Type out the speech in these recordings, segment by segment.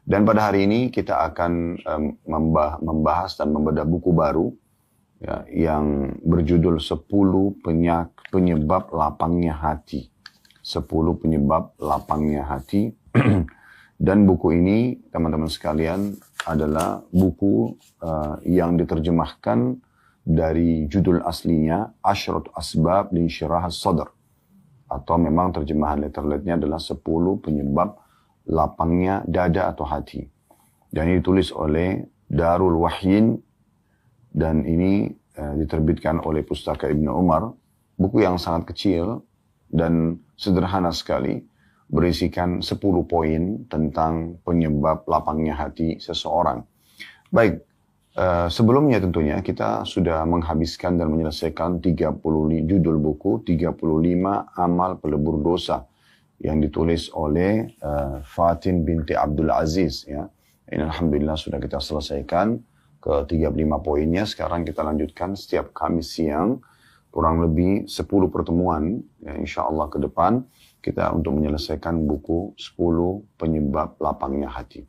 Dan pada hari ini kita akan membahas dan membedah buku baru ya, yang berjudul 10 penyebab lapangnya hati. 10 penyebab lapangnya hati. Dan buku ini, teman-teman sekalian, adalah buku yang diterjemahkan dari judul aslinya Ashratu Asbab Linsyirah As-Sadr. Atau memang terjemahan letterletnya adalah 10 penyebab lapangnya dada atau hati. Dan ini ditulis oleh Darul Wahyin dan ini diterbitkan oleh Pustaka Ibnu Umar. Buku yang sangat kecil dan sederhana sekali, berisikan 10 poin tentang penyebab lapangnya hati seseorang. Baik, sebelumnya tentunya kita sudah menghabiskan dan menyelesaikan 30 judul buku 35 amal pelebur dosa yang ditulis oleh Fatin binti Abdul Aziz. Ya. Ini alhamdulillah sudah kita selesaikan ke 35 poinnya. Sekarang kita lanjutkan setiap Kamis siang, kurang lebih 10 pertemuan, ya, insya Allah ke depan, kita untuk menyelesaikan buku 10 penyebab lapangnya hati.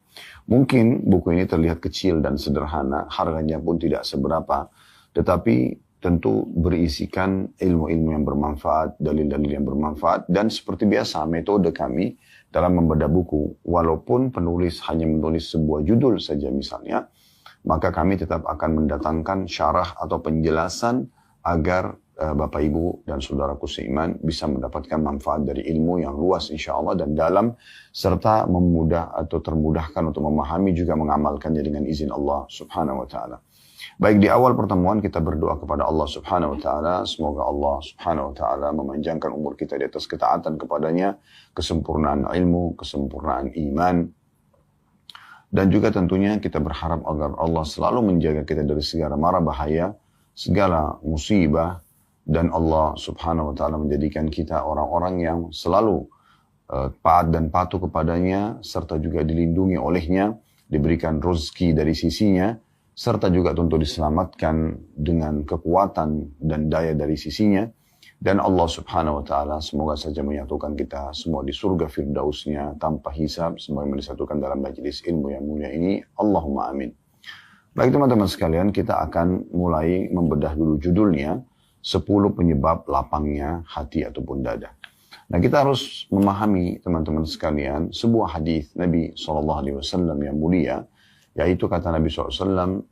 Mungkin buku ini terlihat kecil dan sederhana, harganya pun tidak seberapa, tetapi tentu berisikan ilmu-ilmu yang bermanfaat, dalil-dalil yang bermanfaat, dan seperti biasa metode kami dalam membedah buku, walaupun penulis hanya menulis sebuah judul saja misalnya, maka kami tetap akan mendatangkan syarah atau penjelasan agar Bapak Ibu dan saudaraku seiman bisa mendapatkan manfaat dari ilmu yang luas insya Allah dan dalam serta memudah atau termudahkan untuk memahami juga mengamalkannya dengan izin Allah Subhanahu wa taala. Baik, di awal pertemuan kita berdoa kepada Allah Subhanahu wa taala, semoga Allah Subhanahu wa taala memanjangkan umur kita di atas ketaatan kepadanya, kesempurnaan ilmu, kesempurnaan iman. Dan juga tentunya kita berharap agar Allah selalu menjaga kita dari segala mara bahaya, segala musibah, dan Allah Subhanahu wa taala menjadikan kita orang-orang yang selalu taat dan patuh kepadanya, serta juga dilindungi olehnya, diberikan rezeki dari sisinya, serta juga tentu diselamatkan dengan kekuatan dan daya dari sisinya. Dan Allah Subhanahu wa taala semoga saja menyatukan kita semua di surga firdausnya tanpa hisab, semoga disatukan dalam majelis ilmu yang mulia ini. Allahumma amin. Baik teman-teman sekalian, kita akan mulai membedah dulu judulnya 10 penyebab lapangnya hati ataupun dada. Nah, kita harus memahami teman-teman sekalian sebuah hadis Nabi SAW yang mulia, yaitu kata Nabi SAW,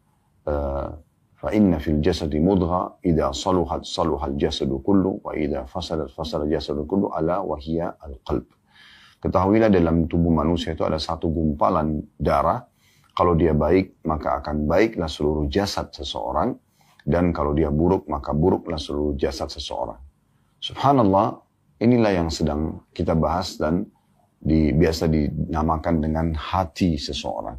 فَإِنَّ فِي الْجَسَدِ مُضْغَةً إِذَا صَلُحَتْ صَلُحَ الْجَسَدُ كُلُّهُ وَإِذَا فَسَدَتْ فَسَدَ الْجَسَدُ كُلُّهُ أَلَا وَهِيَ الْقَلْبُ. Ketahuilah dalam tubuh manusia itu ada satu gumpalan darah. Kalau dia baik, maka akan baiklah seluruh jasad seseorang. Dan kalau dia buruk, maka buruklah seluruh jasad seseorang. Subhanallah, inilah yang sedang kita bahas dan biasa dinamakan dengan hati seseorang.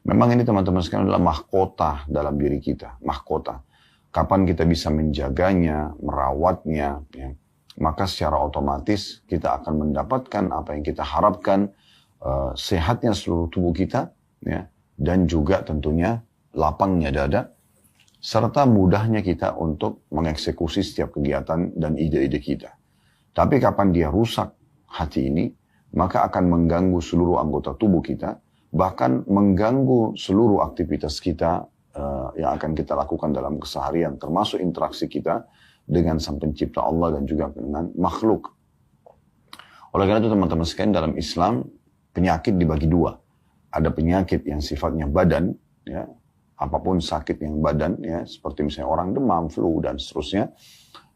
Memang ini teman-teman sekalian adalah mahkota dalam diri kita, mahkota. Kapan kita bisa menjaganya, merawatnya, ya, maka secara otomatis kita akan mendapatkan apa yang kita harapkan, sehatnya seluruh tubuh kita, ya, dan juga tentunya lapangnya dada, serta mudahnya kita untuk mengeksekusi setiap kegiatan dan ide-ide kita. Tapi kapan dia rusak hati ini, maka akan mengganggu seluruh anggota tubuh kita, bahkan mengganggu seluruh aktivitas kita yang akan kita lakukan dalam keseharian, termasuk interaksi kita dengan Sang Pencipta Allah dan juga dengan makhluk. Oleh karena itu teman-teman sekalian, dalam Islam penyakit dibagi dua. Ada penyakit yang sifatnya badan, ya, apapun sakit yang badan, ya, seperti misalnya orang demam, flu, dan seterusnya.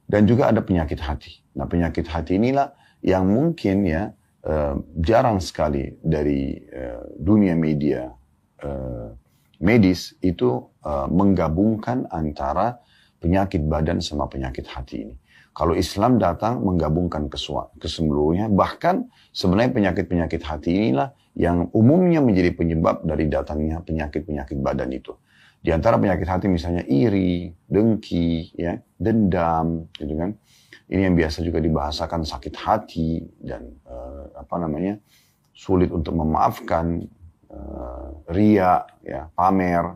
Dan juga ada penyakit hati. Nah, penyakit hati inilah yang mungkin ya jarang sekali dari dunia media medis itu menggabungkan antara penyakit badan sama penyakit hati ini. Kalau Islam datang menggabungkan keseluruhannya, bahkan sebenarnya penyakit-penyakit hati inilah yang umumnya menjadi penyebab dari datangnya penyakit-penyakit badan itu. Di antara penyakit hati misalnya iri, dengki, ya, dendam, gitu kan. Ini yang biasa juga dibahasakan sakit hati dan sulit untuk memaafkan, ria, ya, pamer,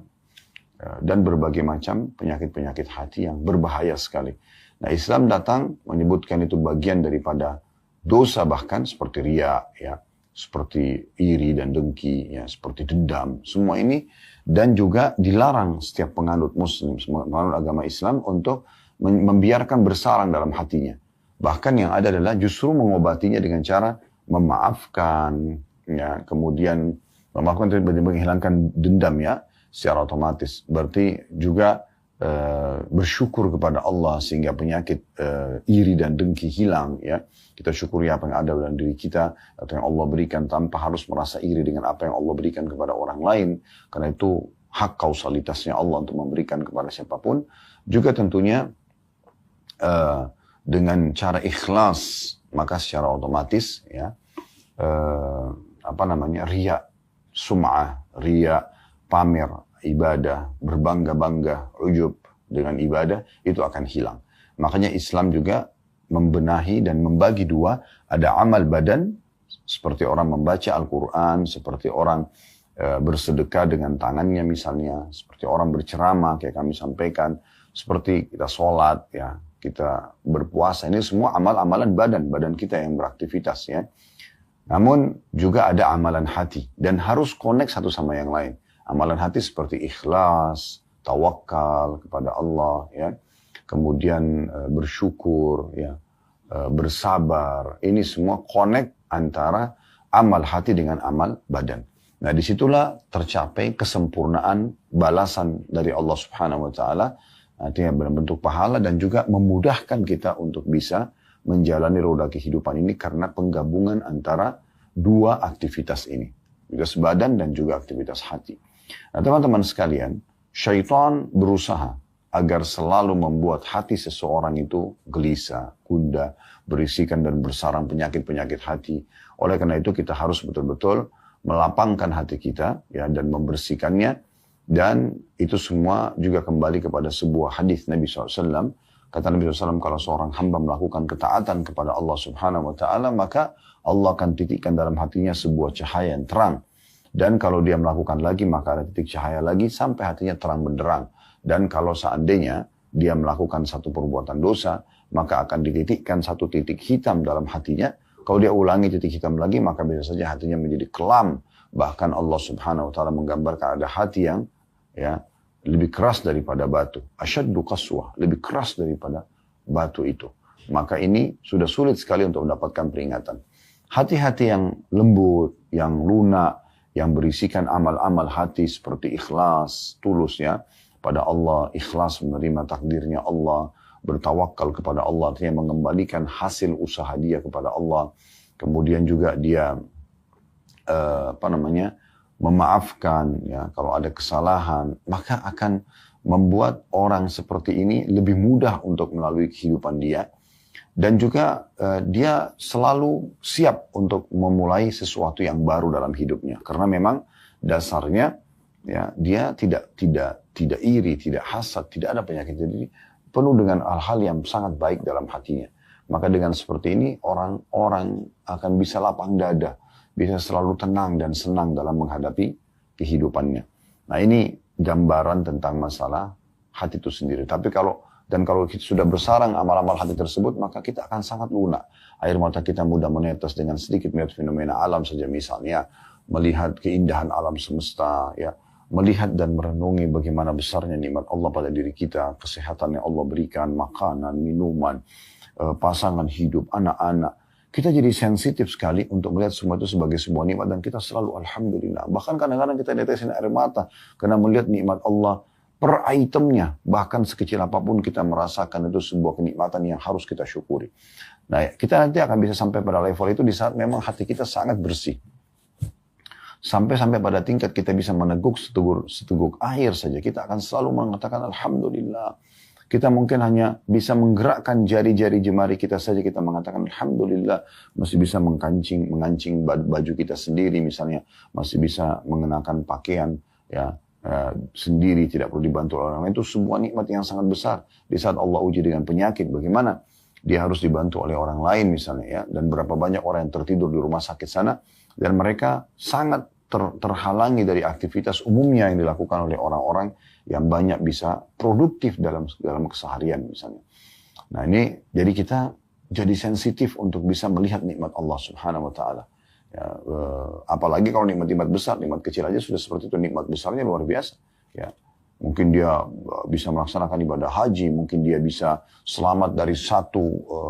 dan berbagai macam penyakit-penyakit hati yang berbahaya sekali. Nah, Islam datang menyebutkan itu bagian daripada dosa bahkan seperti ria, ya, seperti iri dan dengki, ya, seperti dendam, semua ini, dan juga dilarang setiap penganut Muslim, penganut agama Islam untuk membiarkan bersarang dalam hatinya. Bahkan yang ada adalah justru mengobatinya dengan cara memaafkan, ya, kemudian memaafkan itu menghilangkan dendam, ya, secara otomatis. Berarti juga bersyukur kepada Allah sehingga penyakit iri dan dengki hilang, ya. Kita syukuri apa yang ada dalam diri kita atau yang Allah berikan tanpa harus merasa iri dengan apa yang Allah berikan kepada orang lain, karena itu hak kausalitasnya Allah untuk memberikan kepada siapapun. Juga tentunya dengan cara ikhlas, maka secara otomatis, ya, riya, sum'ah, riya, pamer ibadah, berbangga-bangga, ujub dengan ibadah, itu akan hilang. Makanya Islam juga membenahi dan membagi dua, ada amal badan, seperti orang membaca Al-Quran, seperti orang bersedekah dengan tangannya misalnya, seperti orang berceramah, kayak kami sampaikan, seperti kita sholat, ya, kita berpuasa, ini semua amal-amalan badan kita yang beraktivitas, ya. Namun juga ada amalan hati, dan harus connect satu sama yang lain. Amalan hati seperti ikhlas, tawakal kepada Allah, ya. Kemudian bersyukur, ya, bersabar. Ini semua connect antara amal hati dengan amal badan. Nah, disitulah tercapai kesempurnaan balasan dari Allah Subhanahu Wa Taala, artinya bentuk pahala, dan juga memudahkan kita untuk bisa menjalani roda kehidupan ini karena penggabungan antara dua aktivitas ini, aktivitas badan dan juga aktivitas hati. Nah, teman-teman sekalian, syaitan berusaha agar selalu membuat hati seseorang itu gelisah, gundah, berisikan dan bersarang penyakit-penyakit hati. Oleh karena itu kita harus betul-betul melapangkan hati kita, ya, dan membersihkannya. Dan itu semua juga kembali kepada sebuah hadis Nabi SAW. Kata Nabi SAW, kalau seorang hamba melakukan ketaatan kepada Allah Subhanahu Wa Taala, maka Allah akan titikkan dalam hatinya sebuah cahaya yang terang. Dan kalau dia melakukan lagi, maka ada titik cahaya lagi sampai hatinya terang benderang. Dan kalau seandainya dia melakukan satu perbuatan dosa, maka akan dititikkan satu titik hitam dalam hatinya. Kalau dia ulangi titik hitam lagi, maka bisa saja hatinya menjadi kelam. Bahkan Allah Subhanahu Wa Taala menggambarkan ada hati yang, ya, lebih keras daripada batu. Asyaddu qaswah, lebih keras daripada batu itu. Maka ini sudah sulit sekali untuk mendapatkan peringatan. Hati-hati yang lembut, yang lunak, yang berisikan amal-amal hati seperti ikhlas, tulus, ya, pada Allah, ikhlas menerima takdirnya Allah, bertawakal kepada Allah, artinya mengembalikan hasil usaha dia kepada Allah. Kemudian juga dia memaafkan, ya, kalau ada kesalahan, maka akan membuat orang seperti ini lebih mudah untuk melalui kehidupan dia. Dan juga dia selalu siap untuk memulai sesuatu yang baru dalam hidupnya, karena memang dasarnya, ya, dia tidak iri, tidak hasad, tidak ada penyakit, jadi penuh dengan hal-hal yang sangat baik dalam hatinya. Maka dengan seperti ini orang-orang akan bisa lapang dada, bisa selalu tenang dan senang dalam menghadapi kehidupannya. Nah, ini gambaran tentang masalah hati itu sendiri. Tapi kalau kita sudah bersarang amal-amal hati tersebut, maka kita akan sangat lunak. Air mata kita mudah menetes dengan sedikit melihat fenomena alam saja, misalnya melihat keindahan alam semesta, ya, melihat dan merenungi bagaimana besarnya nikmat Allah pada diri kita, kesehatan yang Allah berikan, makanan, minuman, pasangan hidup, anak-anak. Kita jadi sensitif sekali untuk melihat semua itu sebagai sebuah nikmat, dan kita selalu alhamdulillah. Bahkan kadang-kadang kita netesin air mata karena melihat nikmat Allah per itemnya, bahkan sekecil apapun kita merasakan itu sebuah kenikmatan yang harus kita syukuri. Nah, kita nanti akan bisa sampai pada level itu di saat memang hati kita sangat bersih. Sampai pada tingkat kita bisa meneguk seteguk air saja, kita akan selalu mengatakan alhamdulillah. Kita mungkin hanya bisa menggerakkan jari-jari jemari kita saja, kita mengatakan alhamdulillah, masih bisa mengancing baju kita sendiri misalnya, masih bisa mengenakan pakaian, ya, sendiri, tidak perlu dibantu orang lain. Itu semua nikmat yang sangat besar. Di saat Allah uji dengan penyakit, bagaimana dia harus dibantu oleh orang lain misalnya, ya, dan berapa banyak orang yang tertidur di rumah sakit sana, dan mereka sangat terhalangi dari aktivitas umumnya yang dilakukan oleh orang-orang yang banyak bisa produktif dalam keseharian misalnya. Nah, ini jadi kita jadi sensitif untuk bisa melihat nikmat Allah Subhanahu Wa Taala. Ya, apalagi kalau nikmat-nikmat besar, nikmat kecil aja sudah seperti itu, nikmat besarnya luar biasa. Ya, mungkin dia bisa melaksanakan ibadah haji, mungkin dia bisa selamat dari satu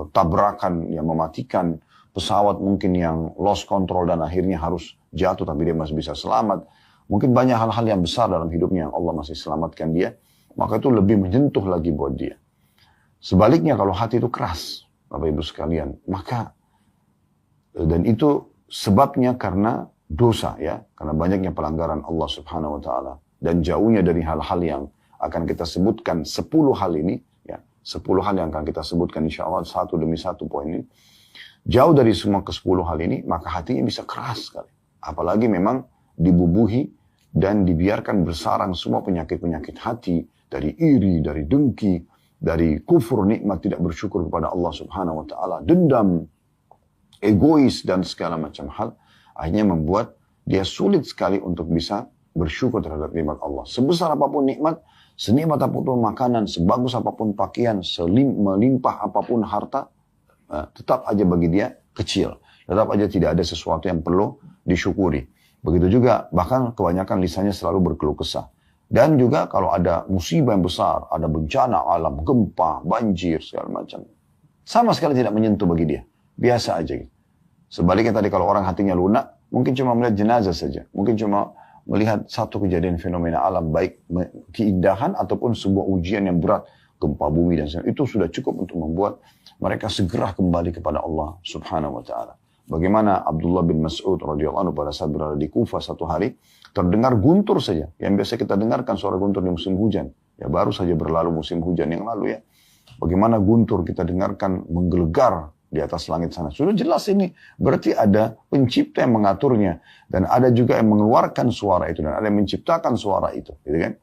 tabrakan yang mematikan, pesawat mungkin yang lost control dan akhirnya harus jatuh tapi dia masih bisa selamat. Mungkin banyak hal-hal yang besar dalam hidupnya yang Allah masih selamatkan dia, maka itu lebih menyentuh lagi buat dia. Sebaliknya kalau hati itu keras, Bapak Ibu sekalian, maka dan itu sebabnya karena dosa ya, karena banyaknya pelanggaran Allah Subhanahu wa taala dan jauhnya dari hal-hal yang akan kita sebutkan 10 hal ini ya, 10 hal yang akan kita sebutkan insyaallah satu demi satu poin ini. Jauh dari semua ke-10 hal ini, maka hatinya bisa keras sekali. Apalagi memang dibubuhi dan dibiarkan bersarang semua penyakit-penyakit hati dari iri, dari dengki, dari kufur nikmat tidak bersyukur kepada Allah Subhanahu wa taala, dendam, egois dan segala macam hal, akhirnya membuat dia sulit sekali untuk bisa bersyukur terhadap nikmat Allah. Sebesar apapun nikmat, senikmat apapun makanan, sebagus apapun pakaian, melimpah apapun harta, tetap aja bagi dia kecil. Tetap aja tidak ada sesuatu yang perlu disyukuri. Begitu juga bahkan kebanyakan lisannya selalu berkeluh kesah. Dan juga kalau ada musibah yang besar, ada bencana alam, gempa, banjir, segala macam, sama sekali tidak menyentuh bagi dia. Biasa aja gitu. Sebaliknya tadi kalau orang hatinya lunak, mungkin cuma melihat jenazah saja. Mungkin cuma melihat satu kejadian fenomena alam, baik keindahan ataupun sebuah ujian yang berat, gempa bumi dan sebagainya. Itu sudah cukup untuk membuat mereka segera kembali kepada Allah Subhanahu wa taala. Bagaimana Abdullah bin Mas'ud radhiyallahu anhu pada saat berada di Kufah satu hari, terdengar guntur saja. Yang biasa kita dengarkan suara guntur di musim hujan. Ya baru saja berlalu musim hujan yang lalu ya. Bagaimana guntur kita dengarkan menggelegar di atas langit sana. Sudah jelas ini. Berarti ada pencipta yang mengaturnya. Dan ada juga yang mengeluarkan suara itu. Dan ada yang menciptakan suara itu. Gitu kan?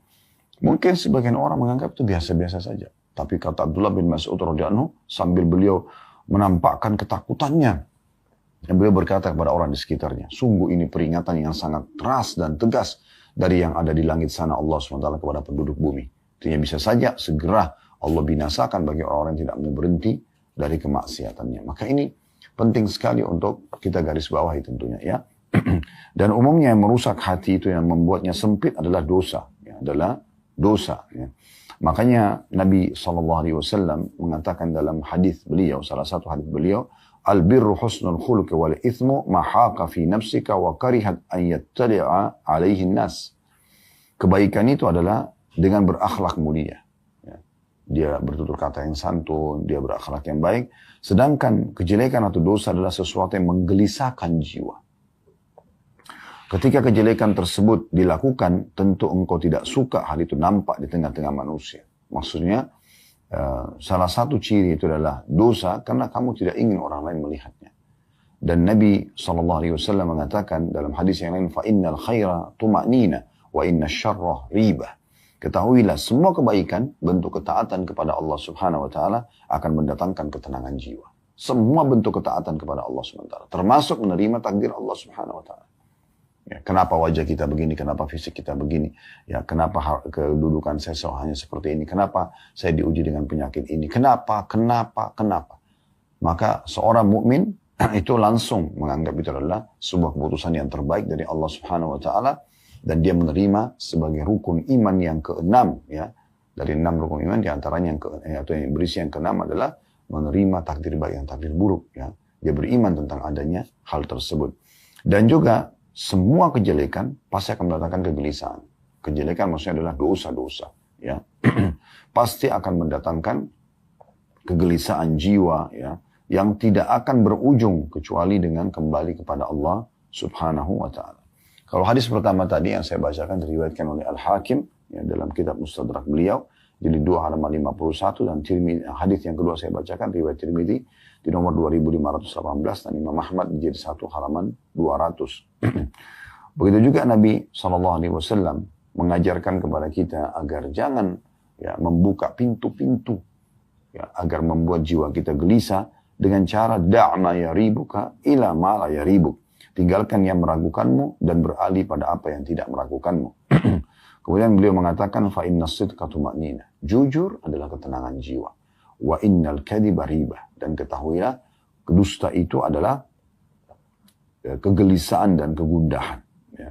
Mungkin sebagian orang menganggap itu biasa-biasa saja. Tapi kata Abdullah bin Mas'ud radhiyallahu anhu, sambil beliau menampakkan ketakutannya, dan beliau berkata kepada orang di sekitarnya, sungguh ini peringatan yang sangat keras dan tegas dari yang ada di langit sana Allah SWT kepada penduduk bumi. Artinya bisa saja segera Allah binasakan bagi orang-orang yang tidak mau berhenti dari kemaksiatannya. Maka ini penting sekali untuk kita garis bawahi tentunya ya. Dan umumnya yang merusak hati itu yang membuatnya sempit adalah dosa. Ya, adalah dosa. Ya. Makanya Nabi SAW mengatakan dalam hadis beliau, salah satu hadis beliau, Al-birru husnul khuluqi wal ithmu mahaka fi nafsika wa karihat an yattali'a alaihi nas. Kebaikan itu adalah dengan berakhlak mulia. Ya. Dia bertutur kata yang santun, dia berakhlak yang baik. Sedangkan kejelekan atau dosa adalah sesuatu yang menggelisahkan jiwa. Ketika kejelekan tersebut dilakukan, tentu engkau tidak suka hal itu nampak di tengah-tengah manusia. Maksudnya, salah satu ciri itu adalah dosa karena kamu tidak ingin orang lain melihatnya. Dan Nabi SAW mengatakan dalam hadis yang lain, فَإِنَّ الْخَيْرَ طُمَأْنِينَ وَإِنَّ الشَّرَّ رِيبَةً. Ketahuilah semua kebaikan, bentuk ketaatan kepada Allah Subhanahu wa taala akan mendatangkan ketenangan jiwa. Semua bentuk ketaatan kepada Allah Subhanahu wa taala, termasuk menerima takdir Allah Subhanahu wa taala. Ya, kenapa wajah kita begini, kenapa fisik kita begini, ya kenapa kedudukan saya hanya seperti ini, kenapa saya diuji dengan penyakit ini, kenapa. Maka seorang mukmin itu langsung menganggap itu adalah sebuah keputusan yang terbaik dari Allah Subhanahu wa taala dan dia menerima sebagai rukun iman yang keenam ya. Dari 6 rukun iman diantaranya atau yang berisi yang keenam adalah menerima takdir baik dan takdir buruk ya. Dia beriman tentang adanya hal tersebut. Dan juga semua kejelekan pasti akan mendatangkan kegelisahan. Kejelekan maksudnya adalah dosa-dosa. Ya. Pasti akan mendatangkan kegelisahan jiwa ya, yang tidak akan berujung kecuali dengan kembali kepada Allah Subhanahu wa ta'ala. Kalau hadis pertama tadi yang saya bacakan diriwayatkan oleh Al-Hakim ya, dalam kitab Mustadrak beliau, jadi 2 halaman 51 dan hadis yang kedua saya bacakan riwayat Tirmidzi di nomor 2518 dan Imam Ahmad jadi 1 halaman 200. Begitu juga Nabi SAW mengajarkan kepada kita agar jangan ya, membuka pintu-pintu ya, agar membuat jiwa kita gelisah dengan cara da'ma yaribuka ila ma la yaribuk. Tinggalkan yang meragukanmu dan beralih pada apa yang tidak meragukanmu. Kemudian beliau mengatakan fa inna sidqa tuma'nina. Jujur adalah ketenangan jiwa. Wa innal kadhiba ribah. Dan ketahuilah dusta itu adalah kegelisahan dan kegundahan. Ya.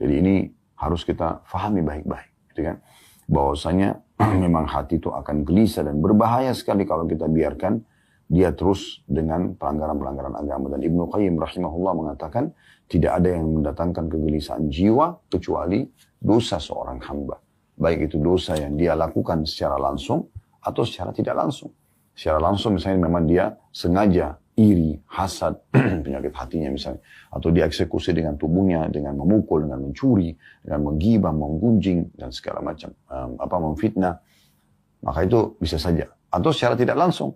Jadi ini harus kita fahami baik-baik, gitu kan? Bahwasanya memang hati itu akan gelisah dan berbahaya sekali kalau kita biarkan dia terus dengan pelanggaran-pelanggaran agama. Dan Ibnu Qayyim rahimahullah mengatakan tidak ada yang mendatangkan kegelisahan jiwa kecuali dosa seorang hamba. Baik itu dosa yang dia lakukan secara langsung atau secara tidak langsung. Secara langsung misalnya memang dia sengaja iri, hasad, penyakit hatinya misalnya. Atau dia eksekusi dengan tubuhnya, dengan memukul, dengan mencuri, dengan menggibah, menggunjing, dan segala macam. Memfitnah. Maka itu bisa saja. Atau secara tidak langsung.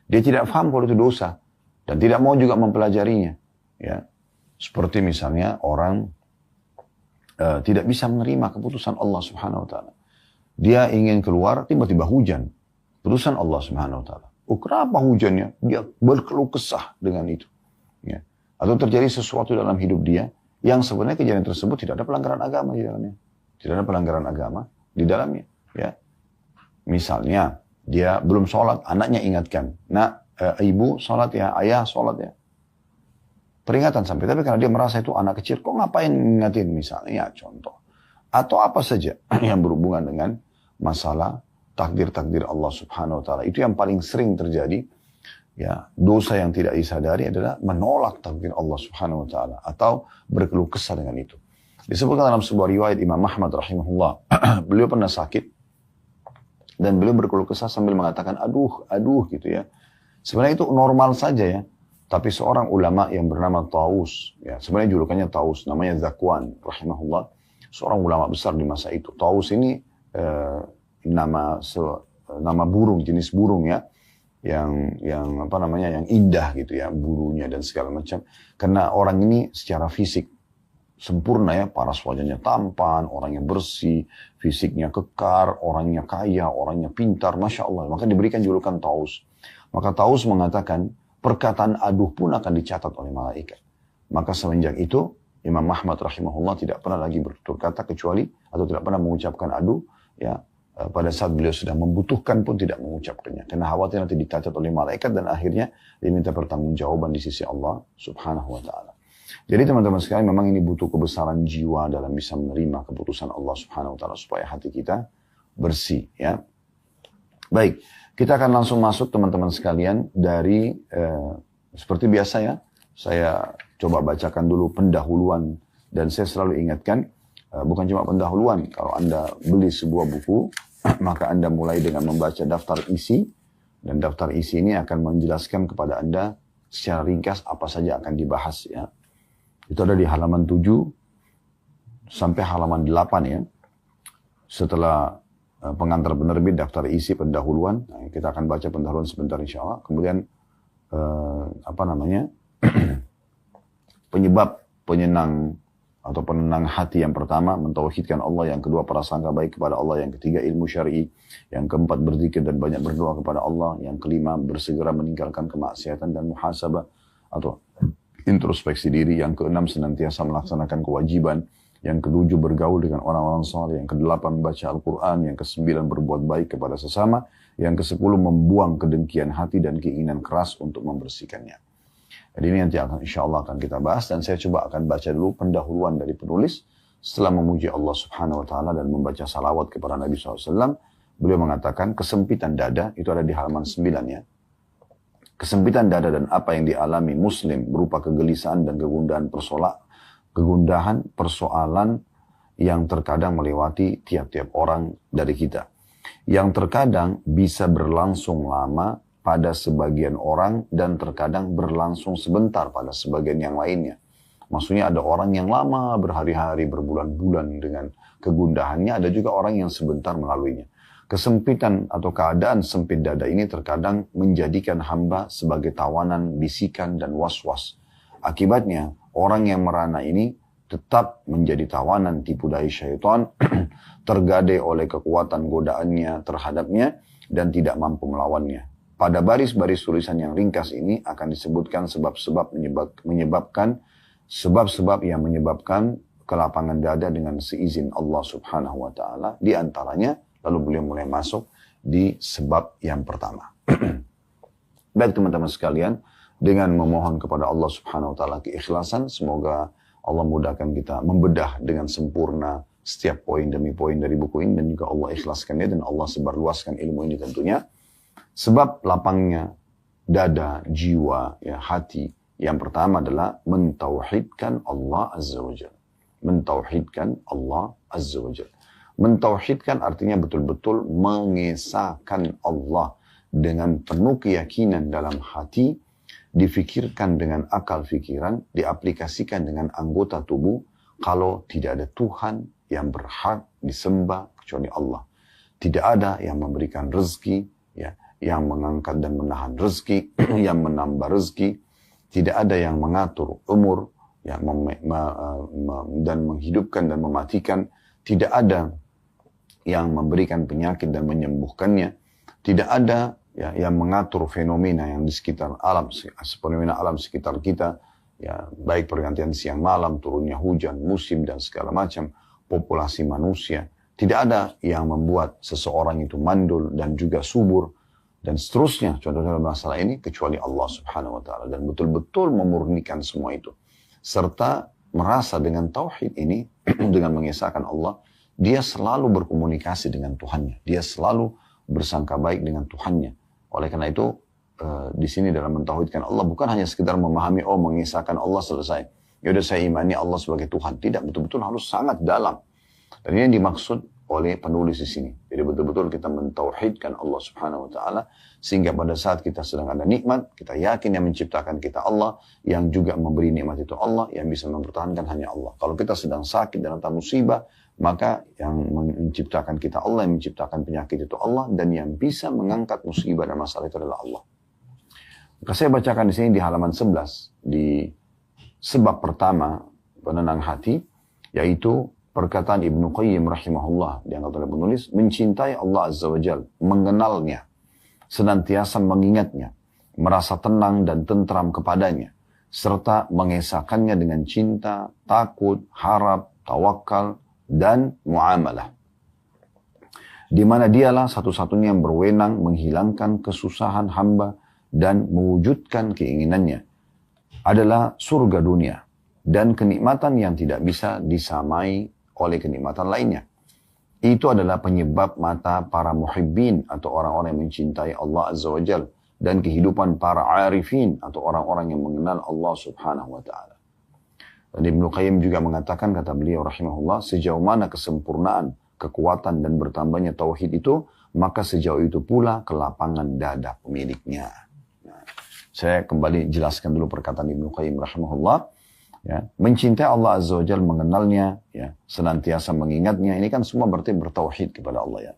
Dia tidak paham kalau itu dosa. Dan tidak mau juga mempelajarinya. Ya. Seperti misalnya orang tidak bisa menerima keputusan Allah subhanahu wa ta'ala. Dia ingin keluar, tiba-tiba hujan. Keputusan Allah subhanahu wa ta'ala. Oh, kenapa hujannya? Dia berkeluh kesah dengan itu. Ya. Atau terjadi sesuatu dalam hidup dia yang sebenarnya kejadian tersebut tidak ada pelanggaran agama di dalamnya. Tidak ada pelanggaran agama di dalamnya. Ya. Misalnya, dia belum sholat, anaknya ingatkan. Ibu sholat ya, ayah sholat ya. Peringatan sampai, tapi karena dia merasa itu anak kecil, kok ngapain ingatin misalnya, ya contoh. Atau apa saja yang berhubungan dengan masalah takdir-takdir Allah subhanahu wa ta'ala. Itu yang paling sering terjadi. Ya, dosa yang tidak disadari adalah menolak takdir Allah subhanahu wa ta'ala. Atau berkeluh kesah dengan itu. Disebutkan dalam sebuah riwayat Imam Ahmad rahimahullah. Beliau pernah sakit. Dan beliau berkeluh kesah sambil mengatakan, aduh gitu ya. Sebenarnya itu normal saja ya. Tapi seorang ulama yang bernama Taus. Ya, sebenarnya julukannya Taus. Namanya Zakwan rahimahullah. Seorang ulama besar di masa itu. Taus ini nama burung, jenis burung ya, yang indah gitu ya, bulunya dan segala macam. Karena orang ini secara fisik sempurna ya, paras wajahnya tampan, orangnya bersih, fisiknya kekar, orangnya kaya, orangnya pintar, masya Allah. Maka diberikan julukan Taus. Maka Taus mengatakan perkataan aduh pun akan dicatat oleh malaikat. Maka semenjak itu Imam Ahmad rahimahullah tidak pernah lagi bertutur kata kecuali atau tidak pernah mengucapkan aduh ya. Pada saat beliau sedang membutuhkan pun tidak mengucapkannya. Karena khawatir nanti dicatat oleh malaikat dan akhirnya diminta pertanggungjawaban di sisi Allah subhanahu wa ta'ala. Jadi teman-teman sekalian memang ini butuh kebesaran jiwa dalam bisa menerima keputusan Allah subhanahu wa ta'ala supaya hati kita bersih. Ya. Baik, kita akan langsung masuk teman-teman sekalian dari seperti biasa ya. Saya coba bacakan dulu pendahuluan dan saya selalu ingatkan bukan cuma pendahuluan, kalau Anda beli sebuah buku, maka Anda mulai dengan membaca daftar isi, dan daftar isi ini akan menjelaskan kepada Anda secara ringkas apa saja akan dibahas ya. Itu ada di halaman 7 sampai halaman 8 ya. Setelah pengantar penerbit daftar isi pendahuluan, nah, kita akan baca pendahuluan sebentar insya Allah. Kemudian penyebab penyenang atau penenang hati yang pertama, mentauhidkan Allah. Yang kedua, prasangka baik kepada Allah. Yang ketiga, ilmu syar'i. Yang keempat, berzikir dan banyak berdoa kepada Allah. Yang kelima, bersegera meninggalkan kemaksiatan dan muhasabah atau introspeksi diri. Yang keenam, senantiasa melaksanakan kewajiban. Yang ketujuh, bergaul dengan orang-orang saleh. Yang kedelapan, membaca Al-Quran. Yang kesembilan, berbuat baik kepada sesama. Yang kesepuluh, membuang kedengkian hati dan keinginan keras untuk membersihkannya. Jadi ini nanti insya Allah akan kita bahas dan saya coba akan baca dulu pendahuluan dari penulis setelah memuji Allah subhanahu wa ta'ala dan membaca salawat kepada Nabi SAW. Beliau mengatakan kesempitan dada, itu ada di halaman 9 ya. Kesempitan dada dan apa yang dialami muslim berupa kegelisahan dan kegundahan persoalan yang terkadang melewati tiap-tiap orang dari kita. Yang terkadang bisa berlangsung lama pada sebagian orang dan terkadang berlangsung sebentar pada sebagian yang lainnya. Maksudnya ada orang yang lama, berhari-hari, berbulan-bulan dengan kegundahannya, ada juga orang yang sebentar melaluinya. Kesempitan atau keadaan sempit dada ini terkadang menjadikan hamba sebagai tawanan, bisikan, dan was-was. Akibatnya, orang yang merana ini tetap menjadi tawanan tipu daya syaitan, tergadai oleh kekuatan godaannya terhadapnya, dan tidak mampu melawannya. Pada baris-baris tulisan yang ringkas ini akan disebutkan sebab-sebab yang menyebabkan kelapangan dada dengan seizin Allah subhanahu wa ta'ala. Di antaranya, lalu beliau mulai masuk di sebab yang pertama. Baik teman-teman sekalian, dengan memohon kepada Allah Subhanahu wa taala keikhlasan. Semoga Allah mudahkan kita membedah dengan sempurna setiap poin demi poin dari buku ini, dan juga Allah ikhlaskannya dan Allah sebarluaskan ilmu ini tentunya. Sebab lapangnya dada, jiwa, ya, hati. Yang pertama adalah mentauhidkan Allah Azza wa Jalla. Mentauhidkan Allah Azza wa Jalla. Mentauhidkan artinya betul-betul mengesahkan Allah dengan penuh keyakinan dalam hati, difikirkan dengan akal fikiran, diaplikasikan dengan anggota tubuh, kalau tidak ada Tuhan yang berhak disembah kecuali Allah. Tidak ada yang memberikan rezeki, ya, yang mengangkat dan menahan rezeki, yang menambah rezeki. Tidak ada yang mengatur umur, ya, dan menghidupkan dan mematikan. Tidak ada yang memberikan penyakit dan menyembuhkannya. Tidak ada, ya, yang mengatur fenomena yang di sekitar alam, fenomena alam sekitar kita, ya, baik pergantian siang malam, turunnya hujan, musim dan segala macam, populasi manusia. Tidak ada yang membuat seseorang itu mandul dan juga subur dan seterusnya, contohnya dalam masalah ini, kecuali Allah Subhanahu wa taala, dan betul-betul memurnikan semua itu serta merasa dengan tauhid ini dengan mengesahkan Allah, dia selalu berkomunikasi dengan Tuhannya, dia selalu bersangka baik dengan Tuhannya. Oleh karena itu di sini dalam mentauhidkan Allah bukan hanya sekedar memahami, oh, mengesahkan Allah selesai, ya udah saya imani Allah sebagai Tuhan. Tidak, betul-betul harus sangat dalam. Dan ini yang dimaksud oleh penulis di sini. Jadi betul-betul kita mentauhidkan Allah Subhanahu wa taala sehingga pada saat kita sedang ada nikmat, kita yakin yang menciptakan kita Allah, yang juga memberi nikmat itu Allah, yang bisa mempertahankan hanya Allah. Kalau kita sedang sakit dan datang musibah, maka yang menciptakan kita Allah, yang menciptakan penyakit itu Allah, dan yang bisa mengangkat musibah dan masalah itu adalah Allah. Maka saya bacakan di sini di halaman 11 di sebab pertama penenang hati, yaitu perkataan Ibnu Qayyim rahimahullah, diangkat oleh penulis, mencintai Allah Azza wa Jalla, mengenalnya, senantiasa mengingatnya, merasa tenang dan tentram kepadanya, serta mengesahkannya dengan cinta, takut, harap, tawakal, dan muamalah. Di mana dialah satu-satunya yang berwenang menghilangkan kesusahan hamba dan mewujudkan keinginannya, adalah surga dunia dan kenikmatan yang tidak bisa disamai oleh kenikmatan lainnya. Itu adalah penyebab mata para muhibbin atau orang-orang yang mencintai Allah Azza wa Jal, dan kehidupan para arifin atau orang-orang yang mengenal Allah Subhanahu wa ta'ala. Dan Ibnu Qayyim juga mengatakan, kata beliau rahimahullah, sejauh mana kesempurnaan, kekuatan dan bertambahnya tauhid itu, maka sejauh itu pula kelapangan dada pemiliknya. Nah, saya kembali jelaskan dulu perkataan Ibnu Qayyim rahimahullah. Ya, mencintai Allah Azza wa Jalla, mengenalnya, ya, senantiasa mengingatnya, ini kan semua berarti bertauhid kepada Allah, ya.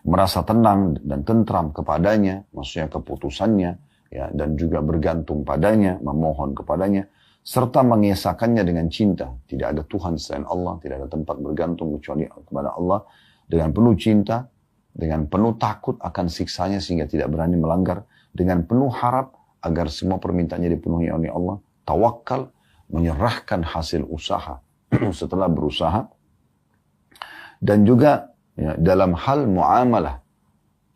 Merasa tenang dan tentram kepadanya, maksudnya keputusannya, ya, dan juga bergantung padanya, memohon kepadanya, serta mengesahkannya dengan cinta. Tidak ada Tuhan selain Allah, tidak ada tempat bergantung kecuali kepada Allah, dengan penuh cinta, dengan penuh takut akan siksanya sehingga tidak berani melanggar, dengan penuh harap agar semua permintaannya dipenuhi oleh Allah, tawakal, menyerahkan hasil usaha setelah berusaha, dan juga, ya, dalam hal muamalah,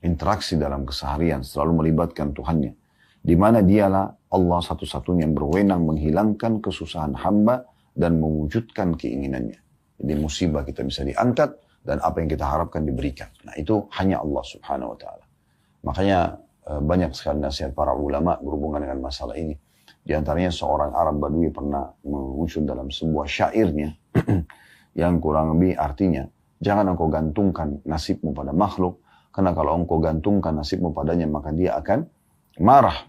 interaksi dalam keseharian selalu melibatkan Tuhannya, di mana dialah Allah satu-satunya yang berwenang menghilangkan kesusahan hamba dan mewujudkan keinginannya. Jadi musibah kita bisa diangkat dan apa yang kita harapkan diberikan. Nah, itu hanya Allah Subhanahu wa ta'ala. Makanya banyak sekali nasihat para ulama berhubungan dengan masalah ini. Di antaranya seorang Arab Badui pernah mengusul dalam sebuah syairnya yang kurang lebih artinya, jangan engkau gantungkan nasibmu pada makhluk, karena kalau engkau gantungkan nasibmu padanya maka dia akan marah.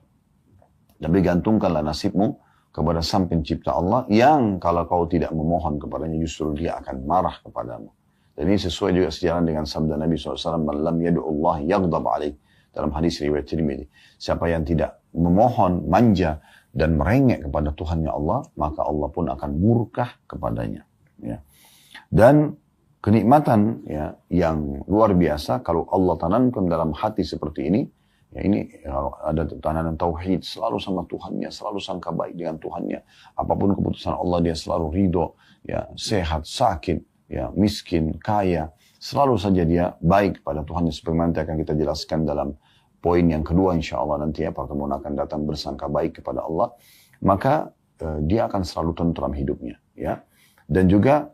Tapi gantungkanlah nasibmu kepada Sang Pencipta Allah, yang kalau kau tidak memohon kepadanya justru dia akan marah kepadamu. Dan ini sesuai juga sejalan dengan sabda Nabi SAW, man lam yadu'ullah yaghdab alaih, dalam hadis riwayat Tirmidzi. Siapa yang tidak memohon, manja dan merengek kepada Tuhannya Allah, maka Allah pun akan murka kepadanya. Ya. Dan kenikmatan, ya, yang luar biasa kalau Allah tanamkan dalam hati seperti ini, ya, ini kalau ada tanaman tauhid, selalu sama Tuhannya, selalu sangka baik dengan Tuhannya. Apapun keputusan Allah dia selalu ridho, ya, sehat, sakit, ya, miskin, kaya, selalu saja dia baik pada Tuhannya. Seperti nanti akan kita jelaskan dalam poin yang kedua insya Allah nanti ya, pertemuan akan datang bersangka baik kepada Allah, maka dia akan selalu tentram hidupnya. Ya. Dan juga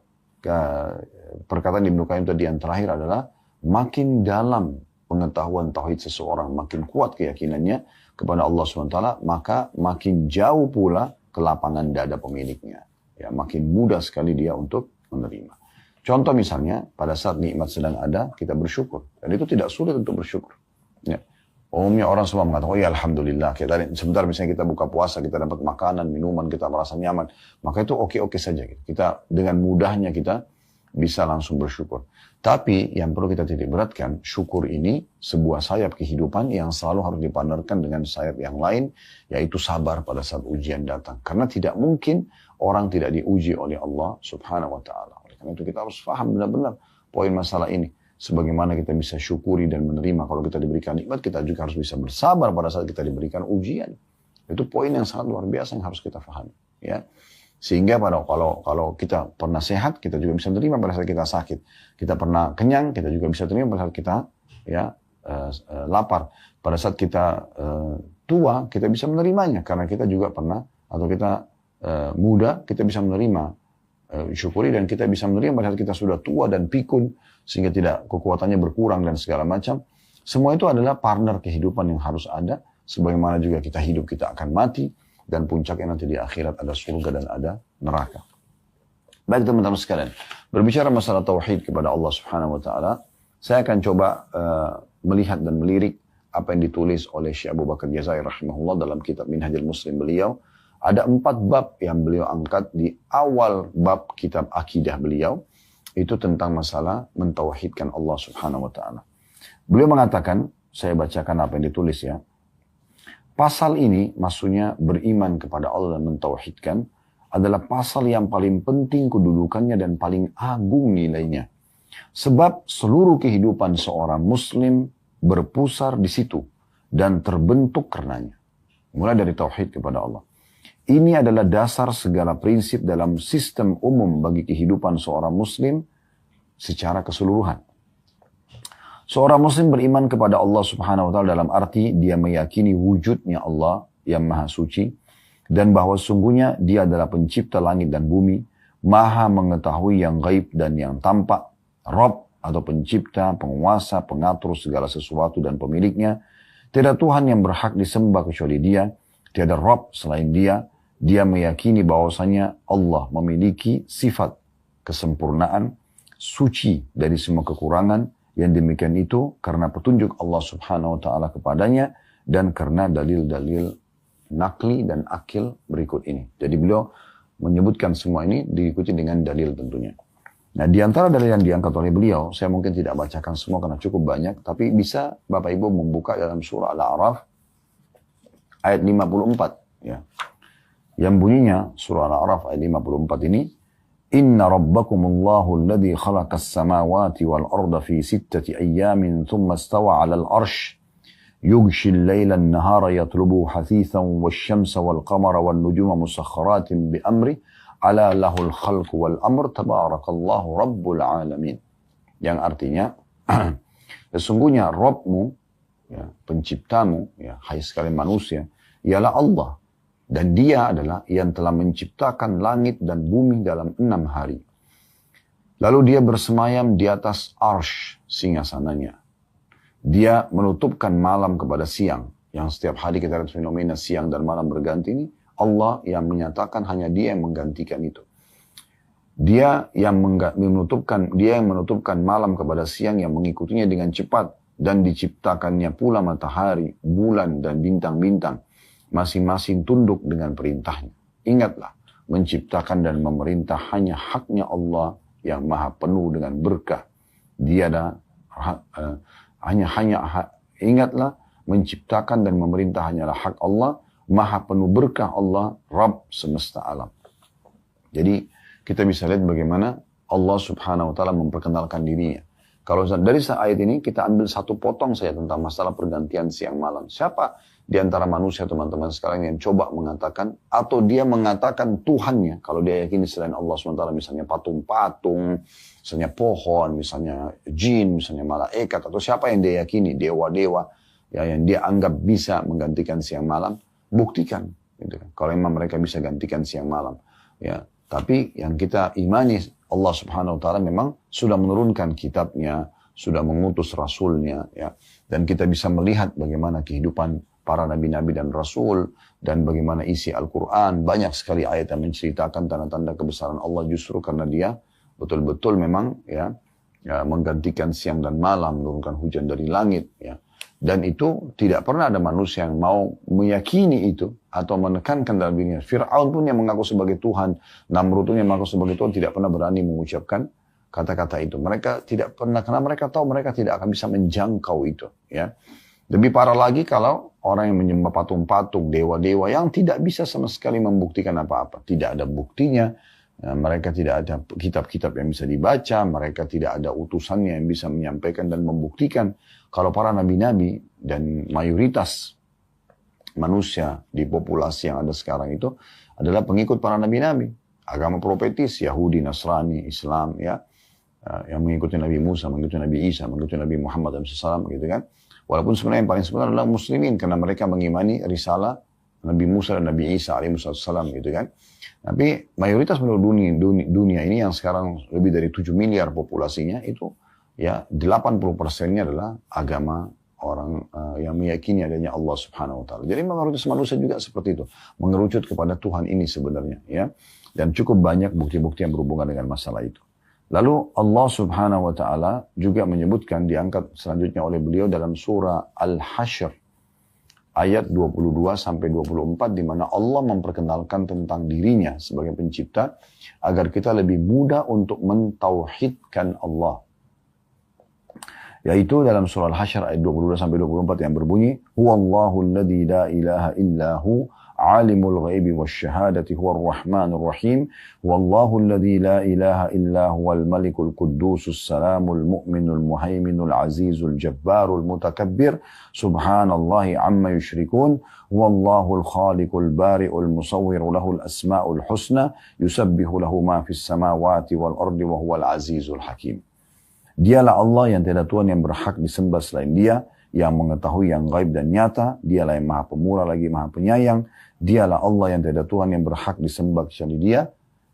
perkataan Ibnu Qayyim tadi yang terakhir adalah makin dalam pengetahuan tauhid seseorang, makin kuat keyakinannya kepada Allah SWT, maka makin jauh pula kelapangan dada pemiliknya. Ya, makin mudah sekali dia untuk menerima. Contoh misalnya, pada saat nikmat sedang ada, kita bersyukur. Dan itu tidak sulit untuk bersyukur. Ya. Umumnya orang semua mengatakan, oh ya Alhamdulillah. Sebentar misalnya kita buka puasa, kita dapat makanan, minuman, kita merasa nyaman. Maka itu oke-oke saja. Kita dengan mudahnya kita bisa langsung bersyukur. Tapi yang perlu kita titik beratkan, syukur ini sebuah sayap kehidupan yang selalu harus dipandarkan dengan sayap yang lain, yaitu sabar pada saat ujian datang. Karena tidak mungkin orang tidak diuji oleh Allah Subhanahu wa Ta'ala. Oleh karena itu kita harus paham benar-benar poin masalah ini. Sebagaimana kita bisa syukuri dan menerima kalau kita diberikan nikmat, kita juga harus bisa bersabar pada saat kita diberikan ujian. Itu poin yang sangat luar biasa yang harus kita pahami. Ya. Sehingga kalau kita pernah sehat, kita juga bisa menerima pada saat kita sakit. Kita pernah kenyang, kita juga bisa menerima pada saat kita lapar. Pada saat kita tua, kita bisa menerimanya. Karena kita juga pernah, atau kita muda, kita bisa menerima, syukuri, dan kita bisa menerima pada saat kita sudah tua dan pikun, sehingga tidak kekuatannya berkurang dan segala macam. Semua itu adalah partner kehidupan yang harus ada. Sebagaimana juga kita hidup, kita akan mati. Dan puncaknya nanti di akhirat ada surga dan ada neraka. Baik teman-teman sekalian, berbicara masalah tauhid kepada Allah Subhanahu wa Ta'ala, saya akan coba melihat dan melirik apa yang ditulis oleh Syekh Abu Bakar Jazair rahimahullah dalam kitab Minhajul Muslim beliau. Ada 4 bab yang beliau angkat di awal bab kitab akidah beliau, itu tentang masalah mentauhidkan Allah Subhanahu wa Ta'ala. Beliau mengatakan, saya bacakan apa yang ditulis ya. Pasal ini maksudnya beriman kepada Allah dan mentauhidkan adalah pasal yang paling penting kedudukannya dan paling agung nilainya. Sebab seluruh kehidupan seorang muslim berpusar di situ dan terbentuk karenanya. Mulai dari tauhid kepada Allah. Ini adalah dasar segala prinsip dalam sistem umum bagi kehidupan seorang muslim secara keseluruhan. Seorang muslim beriman kepada Allah Subhanahu wa Ta'ala dalam arti dia meyakini wujudnya Allah yang maha suci dan bahwa sungguhnya dia adalah pencipta langit dan bumi, maha mengetahui yang gaib dan yang tampak, Rabb atau pencipta, penguasa, pengatur segala sesuatu dan pemiliknya. Tiada Tuhan yang berhak disembah kecuali dia, tiada Rabb selain dia. Dia meyakini bahwasanya Allah memiliki sifat kesempurnaan, suci dari semua kekurangan. Yang demikian itu karena petunjuk Allah Subhanahu wa Ta'ala kepadanya dan karena dalil-dalil nakli dan akil berikut ini. Jadi beliau menyebutkan semua ini diikuti dengan dalil tentunya. Nah, di antara dalil yang diangkat oleh beliau, saya mungkin tidak bacakan semua karena cukup banyak, tapi bisa Bapak Ibu membuka dalam surah Al-A'raf ayat 54 ya. Yang bunyinya surah Al-A'raf ayat 54 ini, Inna rabbakumullahu alladhi khalaqas samawati wal arda fi 6 ayyamin thumma istawa 'alal arsh yughshi al-layla an-nahara yatlubuhu hasithan wash-shamsa wal qamara wan nujuma musakhkharatin bi amri ala lahul khalqu wal amr tabarakallahu rabbul alamin. Yang artinya sesungguhnya Rabbmu ya, penciptamu ya, hai sekalian manusia ialah Allah. Dan dia adalah yang telah menciptakan langit dan bumi dalam 6 hari. Lalu dia bersemayam di atas arsh singgasananya. Dia menutupkan malam kepada siang. Yang setiap hari kita lihat fenomena siang dan malam berganti ini. Allah yang menyatakan hanya dia yang menggantikan itu. Dia yang menutupkan malam kepada siang yang mengikutinya dengan cepat. Dan diciptakannya pula matahari, bulan dan bintang-bintang. Masing-masing tunduk dengan perintahnya. Ingatlah, menciptakan dan memerintah hanya haknya Allah yang maha penuh dengan berkah. Ingatlah, menciptakan dan memerintah hanyalah hak Allah, maha penuh berkah Allah, Rabb semesta alam. Jadi kita bisa lihat bagaimana Allah Subhanahu wa Ta'ala memperkenalkan dirinya. Kalau dari ayat ini kita ambil satu potong saja tentang masalah pergantian siang malam. Siapa di antara manusia teman-teman sekalian yang coba mengatakan atau dia mengatakan Tuhannya, kalau dia yakini selain Allah SWT, misalnya patung-patung, misalnya pohon, misalnya jin, misalnya malaikat, atau siapa yang dia yakini, dewa-dewa, ya, yang dia anggap bisa menggantikan siang malam, buktikan. Gitu kan. Kalau memang mereka bisa gantikan siang malam. Ya. Tapi yang kita imani, Allah Subhanahu Wa Taala memang sudah menurunkan kitabnya, sudah mengutus rasulnya. Ya. Dan kita bisa melihat bagaimana kehidupan para nabi-nabi dan rasul, dan bagaimana isi Al-Quran. Banyak sekali ayat yang menceritakan tanda-tanda kebesaran Allah justru karena dia betul-betul memang ya menggantikan siang dan malam, menurunkan hujan dari langit. Ya. Dan itu tidak pernah ada manusia yang mau meyakini itu atau menekankan dalam dirinya. Fir'aun pun yang mengaku sebagai Tuhan, Namrud pun yang mengaku sebagai Tuhan tidak pernah berani mengucapkan kata-kata itu. Mereka tidak pernah, karena mereka tahu mereka tidak akan bisa menjangkau itu. Ya. Lebih parah lagi kalau orang yang menyembah patung-patung, dewa-dewa yang tidak bisa sama sekali membuktikan apa-apa. Tidak ada buktinya, mereka tidak ada kitab-kitab yang bisa dibaca, mereka tidak ada utusannya yang bisa menyampaikan dan membuktikan. Kalau para nabi-nabi dan mayoritas manusia di populasi yang ada sekarang itu adalah pengikut para nabi-nabi. Agama profetis, Yahudi, Nasrani, Islam, ya, yang mengikuti Nabi Musa, mengikuti Nabi Isa, mengikuti Nabi Muhammad SAW, gitu kan. Walaupun sebenarnya yang paling sebenarnya adalah muslimin, karena mereka mengimani risalah Nabi Musa dan Nabi Isa alaihissalam, gitu kan. Tapi mayoritas penduduk dunia ini yang sekarang lebih dari 7 miliar populasinya itu, ya 80%-nya adalah agama orang yang meyakini adanya Allah Subhanahu Wa Taala. Jadi mayoritas manusia juga seperti itu, mengerucut kepada Tuhan ini sebenarnya, ya. Dan cukup banyak bukti-bukti yang berhubungan dengan masalah itu. Lalu Allah Subhanahu Wa Taala juga menyebutkan, diangkat selanjutnya oleh beliau dalam surah Al-Hasyr ayat 22 sampai 24, di mana Allah memperkenalkan tentang dirinya sebagai pencipta agar kita lebih mudah untuk mentauhidkan Allah. Yaitu dalam surah Al-Hasyr ayat 22 sampai 24 yang berbunyi, Huwallahu alladzi la ilaha illahu alimul ghaibi wasyahadati huwar rahmanur rahim, wallahu alladzi la ilaha illa huwal malikul quddusus salamul mu'minul muhaiminul azizul jabbarul mutakabbir, subhanallahi amma yushrikun, wallahul khaliqul bari'ul musawwiru lahul asma'ul husna, yusabbihu lahu ma fis samawati wal ardi wa huwal azizul hakim. Dialah Allah yang tiada Tuhan yang berhak disembah selain Dia, yang mengetahui yang gaib dan nyata. Dialah yang maha pemurah lagi maha penyayang. Dialah Allah yang tiada Tuhan yang berhak disembah kecuali Dia.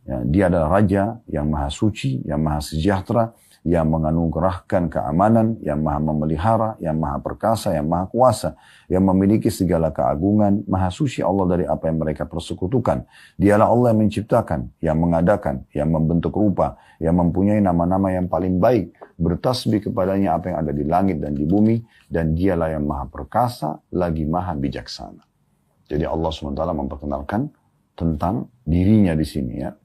Ya, Dia adalah Raja yang maha suci, yang maha sejahtera, yang menganugerahkan keamanan, yang maha memelihara, yang maha perkasa, yang maha kuasa, yang memiliki segala keagungan. Maha suci Allah dari apa yang mereka persekutukan. Dialah Allah yang menciptakan, yang mengadakan, yang membentuk rupa, yang mempunyai nama-nama yang paling baik, bertasbih kepadanya apa yang ada di langit dan di bumi, dan dialah yang maha perkasa, lagi maha bijaksana. Jadi Allah SWT memperkenalkan tentang dirinya di sini, ya.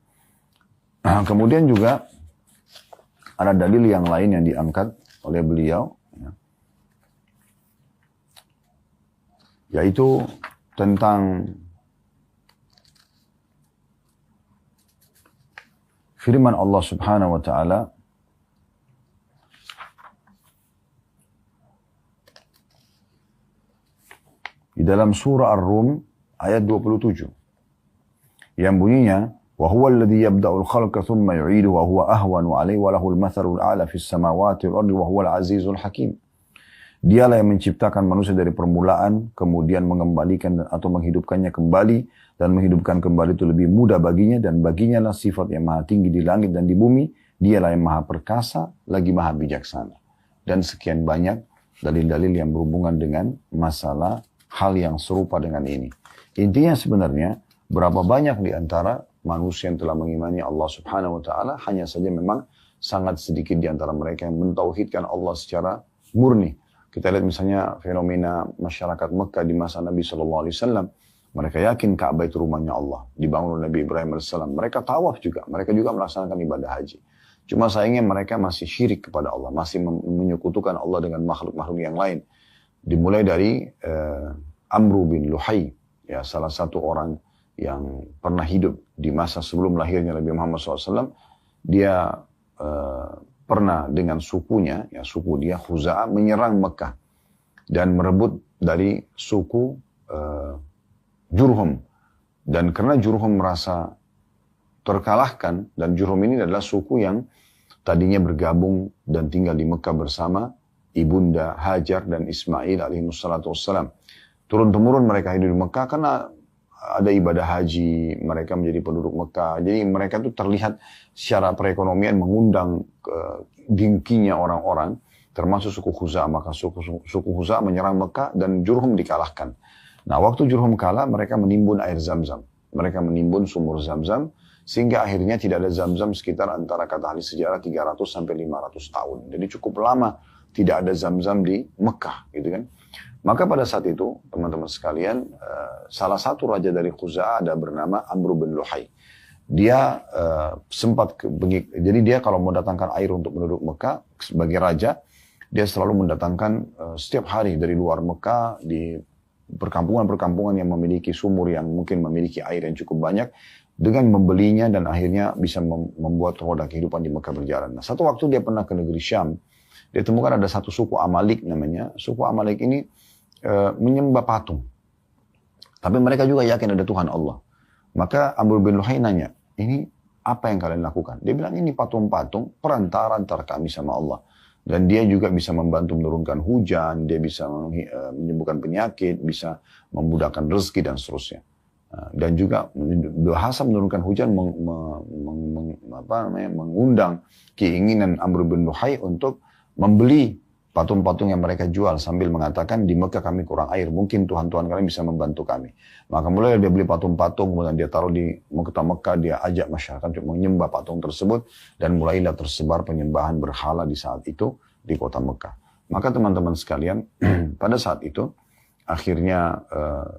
Kemudian juga ada dalil yang lain yang diangkat oleh beliau, ya, yaitu tentang firman Allah Subhanahu Wa Taala di dalam surah Ar-Rum ayat 27 yang bunyinya, wa huwa alladhi yabda'ul khalqa thumma yu'iduhu wa huwa ahwanu 'alaihi wa lahul mathalul a'la fis samawati wal ardi wa huwal azizul hakim. Dialah yang menciptakan manusia dari permulaan, kemudian mengembalikan atau menghidupkannya kembali, dan menghidupkan kembali itu lebih mudah baginya, dan baginya lah sifat yang maha tinggi di langit dan di bumi. Dialah yang maha perkasa, lagi maha bijaksana. Dan sekian banyak dalil-dalil yang berhubungan dengan masalah hal yang serupa dengan ini. Intinya sebenarnya, berapa banyak di antara manusia yang telah mengimani Allah Subhanahu Wa Taala, hanya saja memang sangat sedikit di antara mereka yang mentauhidkan Allah secara murni. Kita lihat misalnya fenomena masyarakat Mekah di masa Nabi Sallallahu Alaihi Wasallam. Mereka yakin Ka'bah itu rumahnya Allah, dibangun oleh Nabi Ibrahim AS. Mereka tawaf juga, mereka juga melaksanakan ibadah haji. Cuma sayangnya mereka masih syirik kepada Allah, masih menyekutukan Allah dengan makhluk-makhluk yang lain. Dimulai dari Amru bin Luhai, ya, salah satu orang yang pernah hidup di masa sebelum lahirnya Nabi Muhammad SAW. Dia pernah dengan sukunya, ya, suku dia Khuza'ah, menyerang Mekah dan merebut dari suku Jurhum. Dan karena Jurhum merasa terkalahkan, dan Jurhum ini adalah suku yang tadinya bergabung dan tinggal di Mekah bersama ibunda Hajar dan Ismail alaihissalatu wassalam. Turun-temurun mereka hidup di Mekah karena ada ibadah haji, mereka menjadi penduduk Mekah. Jadi mereka itu terlihat secara perekonomian mengundang dengkinya orang-orang, termasuk suku Khuza'ah. Maka suku Khuza'ah menyerang Mekah dan Jurhum dikalahkan. Nah, waktu Jurhum kalah, mereka menimbun air Zam-Zam. Mereka menimbun sumur Zam-Zam, sehingga akhirnya tidak ada Zam-Zam sekitar antara kata ahli sejarah 300 sampai 500 tahun. Jadi cukup lama tidak ada Zam-Zam di Mekah, gitu kan. Maka pada saat itu, teman-teman sekalian, salah satu raja dari Khuza'ah ada bernama Amr bin Luhai. Dia jadi dia kalau mau datangkan air untuk penduduk Mekah sebagai raja, dia selalu mendatangkan setiap hari dari luar Mekah di perkampungan-perkampungan yang memiliki sumur yang mungkin memiliki air yang cukup banyak, dengan membelinya dan akhirnya bisa membuat roda kehidupan di Mekah berjalan. Nah, satu waktu dia pernah ke negeri Syam, dia temukan ada satu suku Amalek namanya. Suku Amalek ini menyembah patung. Tapi mereka juga yakin ada Tuhan Allah. Maka Amr bin Luhai nanya, ini apa yang kalian lakukan? Dia bilang, ini patung-patung perantara antara kami sama Allah. Dan dia juga bisa membantu menurunkan hujan, dia bisa menyembuhkan penyakit, bisa memudahkan rezeki dan seterusnya. Dan juga bahasa menurunkan hujan mengundang keinginan Amr bin Luhai untuk membeli patung-patung yang mereka jual sambil mengatakan di Mekah kami kurang air, mungkin Tuhan-Tuhan kalian bisa membantu kami. Maka mulai dia beli patung-patung, kemudian dia taruh di Mekah, dia ajak masyarakat untuk menyembah patung tersebut, dan mulailah tersebar penyembahan berhala di saat itu di kota Mekah. Maka teman-teman sekalian, pada saat itu akhirnya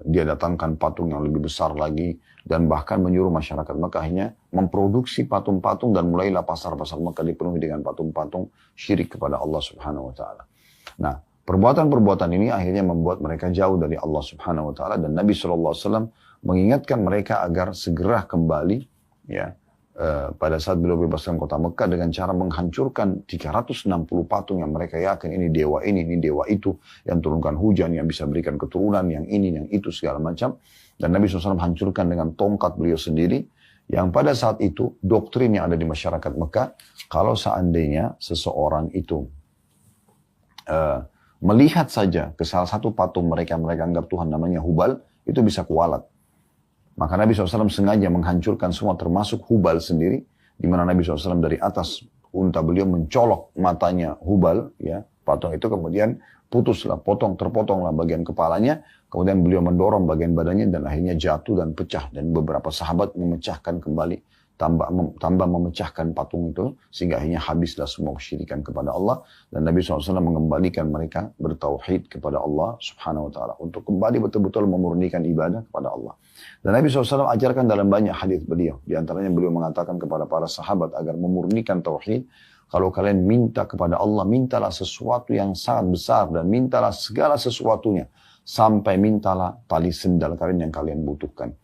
dia datangkan patung yang lebih besar lagi, dan bahkan menyuruh masyarakat Mekah akhirnya memproduksi patung-patung, dan mulailah pasar-pasar Mekah dipenuhi dengan patung-patung syirik kepada Allah Subhanahu wa taala. Nah, perbuatan-perbuatan ini akhirnya membuat mereka jauh dari Allah Subhanahu wa taala, dan Nabi SAW mengingatkan mereka agar segera kembali ya pada saat beliau bebaskan kota Mekah dengan cara menghancurkan 360 patung yang mereka yakin ini dewa itu, yang turunkan hujan, yang bisa berikan keturunan, yang ini, yang itu, segala macam. Dan Nabi SAW hancurkan dengan tongkat beliau sendiri, yang pada saat itu doktrin yang ada di masyarakat Mekah, kalau seandainya seseorang itu melihat saja ke salah satu patung mereka anggap Tuhan namanya Hubal, itu bisa kualat. Maka Nabi SAW sengaja menghancurkan semua termasuk Hubal sendiri, di mana Nabi SAW dari atas unta beliau mencolok matanya Hubal, ya patung itu, kemudian terpotonglah bagian kepalanya, kemudian beliau mendorong bagian badannya dan akhirnya jatuh dan pecah, dan beberapa sahabat memecahkan kembali, tambah memecahkan patung itu, sehingga akhirnya habislah semua kesyirikan kepada Allah, dan Nabi SAW mengembalikan mereka bertauhid kepada Allah Subhanahu wa taala, untuk kembali betul-betul memurnikan ibadah kepada Allah. Dan Nabi SAW ajarkan dalam banyak hadis beliau, di antaranya beliau mengatakan kepada para sahabat agar memurnikan tauhid. Kalau kalian minta kepada Allah, mintalah sesuatu yang sangat besar, dan mintalah segala sesuatunya, sampai mintalah tali sendal kalian yang kalian butuhkan.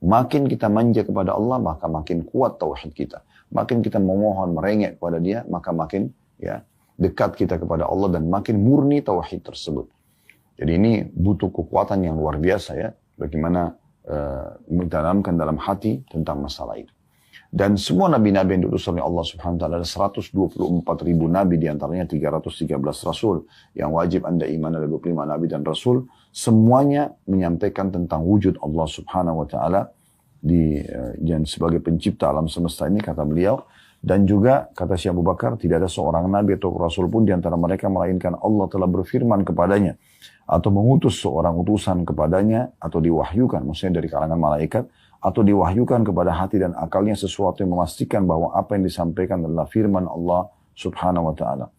Makin kita manja kepada Allah, maka makin kuat tauhid kita. Makin kita memohon, merengek kepada Dia, maka makin ya dekat kita kepada Allah, dan makin murni tauhid tersebut. Jadi ini butuh kekuatan yang luar biasa ya, bagaimana mentanamkan dalam hati tentang masalah itu. Dan semua nabi-nabi yang diutus oleh Allah Subhanahu wa taala, ada 124.000 nabi, diantaranya 313 rasul. Yang wajib Anda iman ada 25 nabi dan rasul. Semuanya menyampaikan tentang wujud Allah Subhanahu wa taala dan sebagai pencipta alam semesta ini, kata beliau. Dan juga kata Syekh Abu Bakar, tidak ada seorang nabi atau rasul pun di antara mereka melainkan Allah telah berfirman kepadanya, atau mengutus seorang utusan kepadanya, atau diwahyukan, maksudnya dari kalangan malaikat, atau diwahyukan kepada hati dan akalnya sesuatu yang memastikan bahwa apa yang disampaikan adalah firman Allah Subhanahu wa taala.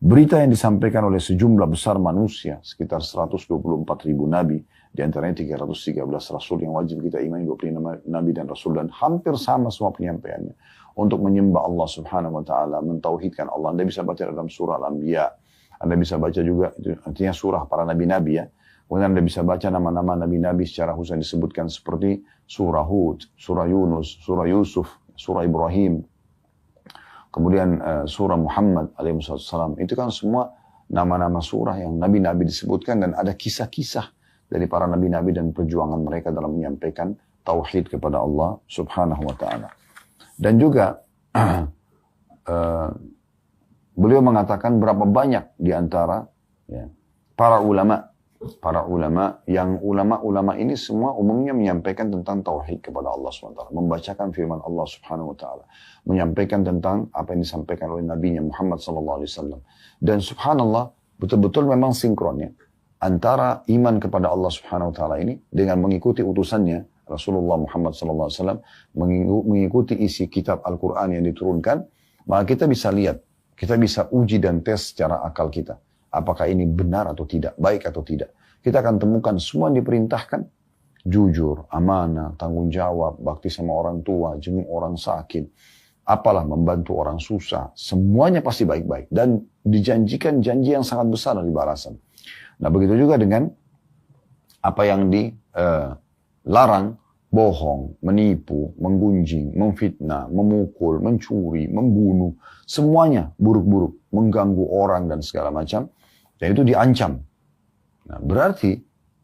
Berita yang disampaikan oleh sejumlah besar manusia, sekitar 124.000 nabi, di antaranya 313 rasul yang wajib kita imani, 25 nabi dan rasul, dan hampir sama semua penyampaiannya untuk menyembah Allah Subhanahu wa taala, mentauhidkan Allah. Anda bisa baca dalam surah Al-Anbiya, Anda bisa baca juga, itu artinya surah para nabi-nabi ya. Kemudian Anda bisa baca nama-nama nabi-nabi secara khusus disebutkan seperti surah Hud, surah Yunus, surah Yusuf, surah Ibrahim, kemudian surah Muhammad alaihissalam. Itu kan semua nama-nama surah yang nabi-nabi disebutkan, dan ada kisah-kisah dari para nabi-nabi dan perjuangan mereka dalam menyampaikan tauhid kepada Allah Subhanahu wa taala. Dan juga Beliau mengatakan berapa banyak di antara ya, para ulama yang ulama ini semua umumnya menyampaikan tentang tauhid kepada Allah SWT, membacakan firman Allah Subhanahu Wa Taala, menyampaikan tentang apa yang disampaikan oleh Nabi Muhammad SAW. Dan subhanallah betul-betul memang sinkronnya antara iman kepada Allah Subhanahu Wa Taala ini dengan mengikuti utusannya Rasulullah Muhammad SAW, mengikuti isi kitab Al-Quran yang diturunkan, maka kita bisa lihat, kita bisa uji dan tes secara akal kita. Apakah ini benar atau tidak, baik atau tidak. Kita akan temukan semua yang diperintahkan. Jujur, amanah, tanggung jawab, bakti sama orang tua, jenguk orang sakit. Apalah, membantu orang susah. Semuanya pasti baik-baik. Dan dijanjikan janji yang sangat besar dari balasan. Nah begitu juga dengan apa yang dilarang. Bohong, menipu, menggunjing, memfitnah, memukul, mencuri, membunuh. Semuanya buruk-buruk. Mengganggu orang dan segala macam. Dan itu diancam. Nah, berarti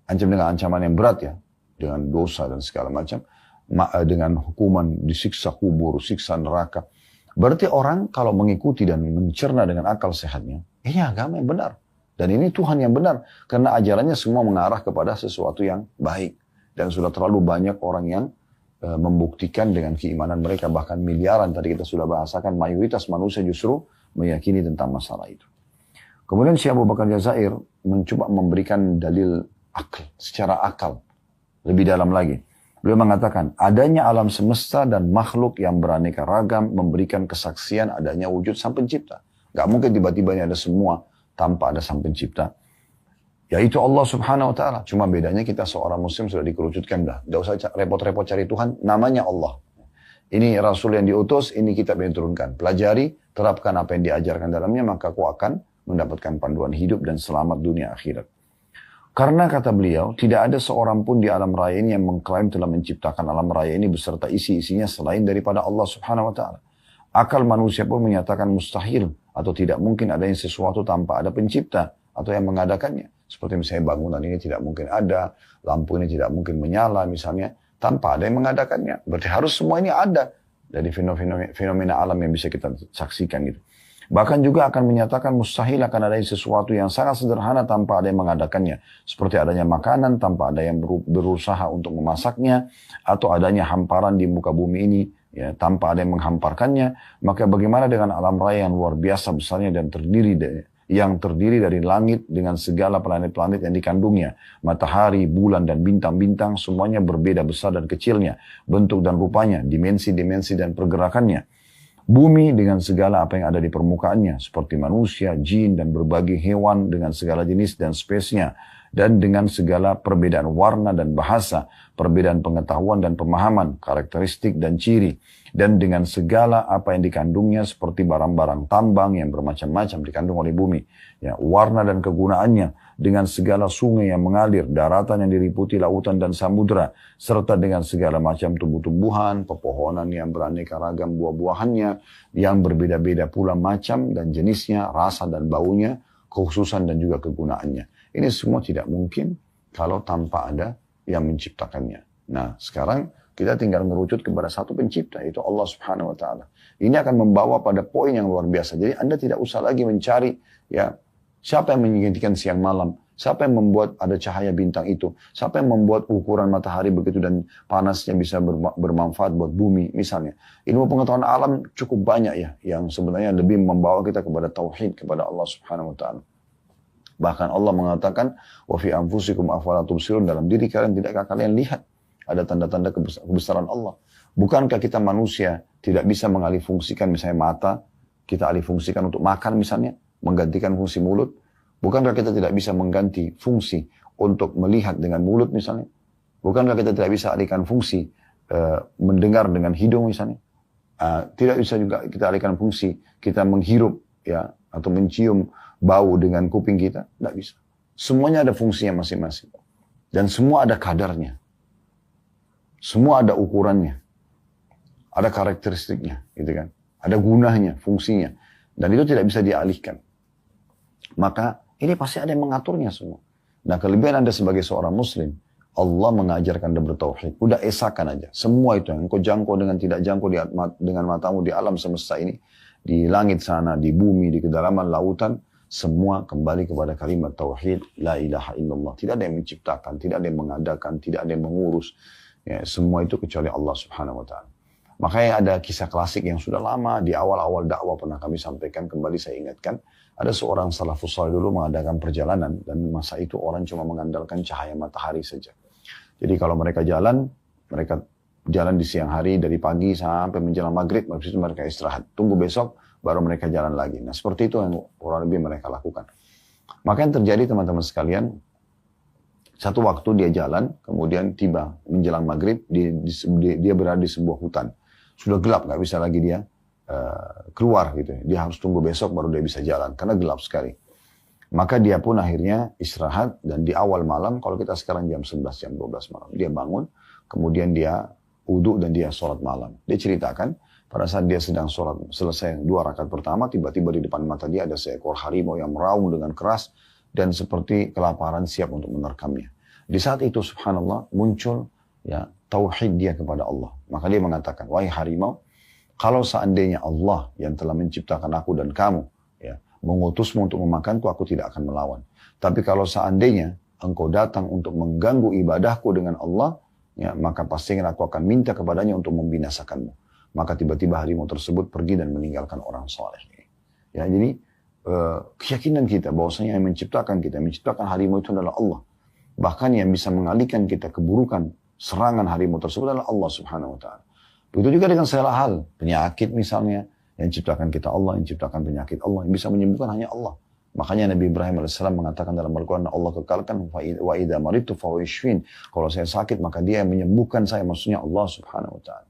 ancam dengan ancaman yang berat ya. Dengan dosa dan segala macam. Dengan hukuman disiksa kubur, siksa neraka. Berarti orang kalau mengikuti dan mencerna dengan akal sehatnya, ini agama yang benar. Dan ini Tuhan yang benar. Karena ajarannya semua mengarah kepada sesuatu yang baik. Dan sudah terlalu banyak orang yang membuktikan dengan keimanan mereka. Bahkan miliaran tadi kita sudah bahasakan. Mayoritas manusia justru meyakini tentang masalah itu. Kemudian Syekh Abu Bakar Jazair mencoba memberikan dalil akal, secara akal. Lebih dalam lagi. Beliau mengatakan, adanya alam semesta dan makhluk yang beraneka ragam memberikan kesaksian adanya wujud Sang Pencipta. Gak mungkin tiba-tiba ini ada semua tanpa ada Sang Pencipta. Yaitu Allah Subhanahu Wa Taala. Cuma bedanya kita seorang muslim sudah dikerucutkan dah. Gak usah repot-repot cari Tuhan, namanya Allah. Ini Rasul yang diutus, ini kitab yang diturunkan. Pelajari, terapkan apa yang diajarkan dalamnya, maka kau akan mendapatkan panduan hidup dan selamat dunia akhirat. Karena kata beliau, tidak ada seorang pun di alam raya ini yang mengklaim telah menciptakan alam raya ini beserta isi-isinya selain daripada Allah Subhanahu Wa Taala. Akal manusia pun menyatakan mustahil atau tidak mungkin adanya sesuatu tanpa ada pencipta atau yang mengadakannya. Seperti misalnya bangunan ini tidak mungkin ada, lampu ini tidak mungkin menyala misalnya, tanpa ada yang mengadakannya. Berarti harus semua ini ada dari fenomena alam yang bisa kita saksikan gitu. Bahkan juga akan menyatakan mustahil akan adanya sesuatu yang sangat sederhana tanpa ada yang mengadakannya. Seperti adanya makanan tanpa ada yang berusaha untuk memasaknya, atau adanya hamparan di muka bumi ini ya, tanpa ada yang menghamparkannya. Maka bagaimana dengan alam raya yang luar biasa besarnya dan terdiri dari langit dengan segala planet-planet yang dikandungnya. Matahari, bulan, dan bintang-bintang semuanya berbeda besar dan kecilnya. Bentuk dan rupanya, dimensi-dimensi dan pergerakannya. Bumi dengan segala apa yang ada di permukaannya. Seperti manusia, jin, dan berbagai hewan dengan segala jenis dan spesiesnya. Dan dengan segala perbedaan warna dan bahasa. Perbedaan pengetahuan dan pemahaman, karakteristik dan ciri. Dan dengan segala apa yang dikandungnya seperti barang-barang tambang yang bermacam-macam dikandung oleh bumi. Ya, warna dan kegunaannya dengan segala sungai yang mengalir, daratan yang diliputi lautan dan samudera, serta dengan segala macam tumbuh-tumbuhan, pepohonan yang beraneka ragam buah-buahannya, yang berbeda-beda pula macam dan jenisnya, rasa dan baunya, kekhususan dan juga kegunaannya. Ini semua tidak mungkin kalau tanpa ada yang menciptakannya. Nah, sekarang kita tinggal merucut kepada satu pencipta, yaitu Allah Subhanahu Wa Taala. Ini akan membawa pada poin yang luar biasa. Jadi Anda tidak usah lagi mencari ya siapa yang menggantikan siang malam, siapa yang membuat ada cahaya bintang itu, siapa yang membuat ukuran matahari begitu dan panasnya bisa bermanfaat buat bumi misalnya. Ilmu pengetahuan alam cukup banyak ya, yang sebenarnya lebih membawa kita kepada tauhid kepada Allah Subhanahu Wa Taala. Bahkan Allah mengatakan, wa fi anfusikum afala tubsirun, dalam diri kalian tidakkah kalian lihat ada tanda-tanda kebesaran Allah. Bukankah kita manusia tidak bisa mengalih fungsikan misalnya mata, kita alih fungsikan untuk makan misalnya, menggantikan fungsi mulut. Bukankah kita tidak bisa mengganti fungsi untuk melihat dengan mulut misalnya. Bukankah kita tidak bisa alihkan fungsi mendengar dengan hidung misalnya. Tidak bisa juga kita alihkan fungsi kita menghirup ya atau mencium bau dengan kuping kita. Tidak bisa. Semuanya ada fungsinya masing-masing. Dan semua ada kadarnya. Semua ada ukurannya. Ada karakteristiknya, gitu kan. Ada gunanya, fungsinya. Dan itu tidak bisa dialihkan. Maka ini pasti ada yang mengaturnya semua. Nah, kelebihan Anda sebagai seorang muslim, Allah mengajarkan Anda bertauhid. Udah esakan aja. Semua itu yang engkau jangkau dengan tidak jangkau dengan matamu di alam semesta ini. di langit sana, di bumi, di kedalaman lautan, semua kembali kepada kalimat tauhid, la ilaha illallah. Tidak ada yang menciptakan, tidak ada yang mengadakan, tidak ada yang mengurus. Ya, semua itu kecuali Allah subhanahu wa ta'ala. Makanya ada kisah klasik yang sudah lama, di awal-awal dakwah pernah kami sampaikan, kembali saya ingatkan. Ada seorang salafus saleh dulu mengadakan perjalanan, dan masa itu orang cuma mengandalkan cahaya matahari saja. Jadi kalau mereka jalan di siang hari dari pagi sampai menjelang maghrib, habis itu mereka istirahat. Tunggu besok, baru mereka jalan lagi. Nah seperti itu yang kurang lebih mereka lakukan. Maka yang terjadi teman-teman sekalian, satu waktu dia jalan, kemudian tiba menjelang maghrib, dia berada di sebuah hutan. Sudah gelap, nggak bisa lagi dia keluar gitu. Dia harus tunggu besok baru dia bisa jalan, karena gelap sekali. Maka dia pun akhirnya istirahat, dan di awal malam, kalau kita sekarang jam 11, jam 12 malam, dia bangun, kemudian dia wudhu dan dia sholat malam. Dia ceritakan, pada saat dia sedang sholat, selesai 2 rakaat pertama, tiba-tiba di depan mata dia ada seekor harimau yang meraung dengan keras, dan seperti kelaparan siap untuk menerkamnya. Di saat itu subhanallah muncul ya tauhid dia kepada Allah. Maka dia mengatakan, wahai harimau, kalau seandainya Allah yang telah menciptakan aku dan kamu, ya, mengutusmu untuk memakanku, aku tidak akan melawan. Tapi kalau seandainya engkau datang untuk mengganggu ibadahku dengan Allah, ya, maka pastinya aku akan minta kepadanya untuk membinasakanmu. Maka tiba-tiba harimau tersebut pergi dan meninggalkan orang soleh. Ya, jadi keyakinan kita bahwasanya yang menciptakan harimau itu adalah Allah. Bahkan yang bisa mengalihkan kita keburukan serangan harimau tersebut adalah Allah subhanahu wa ta'ala. Begitu juga dengan segala hal, penyakit misalnya, yang ciptakan kita Allah, yang ciptakan penyakit Allah, yang bisa menyembuhkan hanya Allah. Makanya Nabi Ibrahim AS mengatakan dalam Al-Quran, Allah kekalkan, wa idha maritu fahuwa yashfin. Kalau saya sakit, maka dia yang menyembuhkan saya, maksudnya Allah subhanahu wa ta'ala.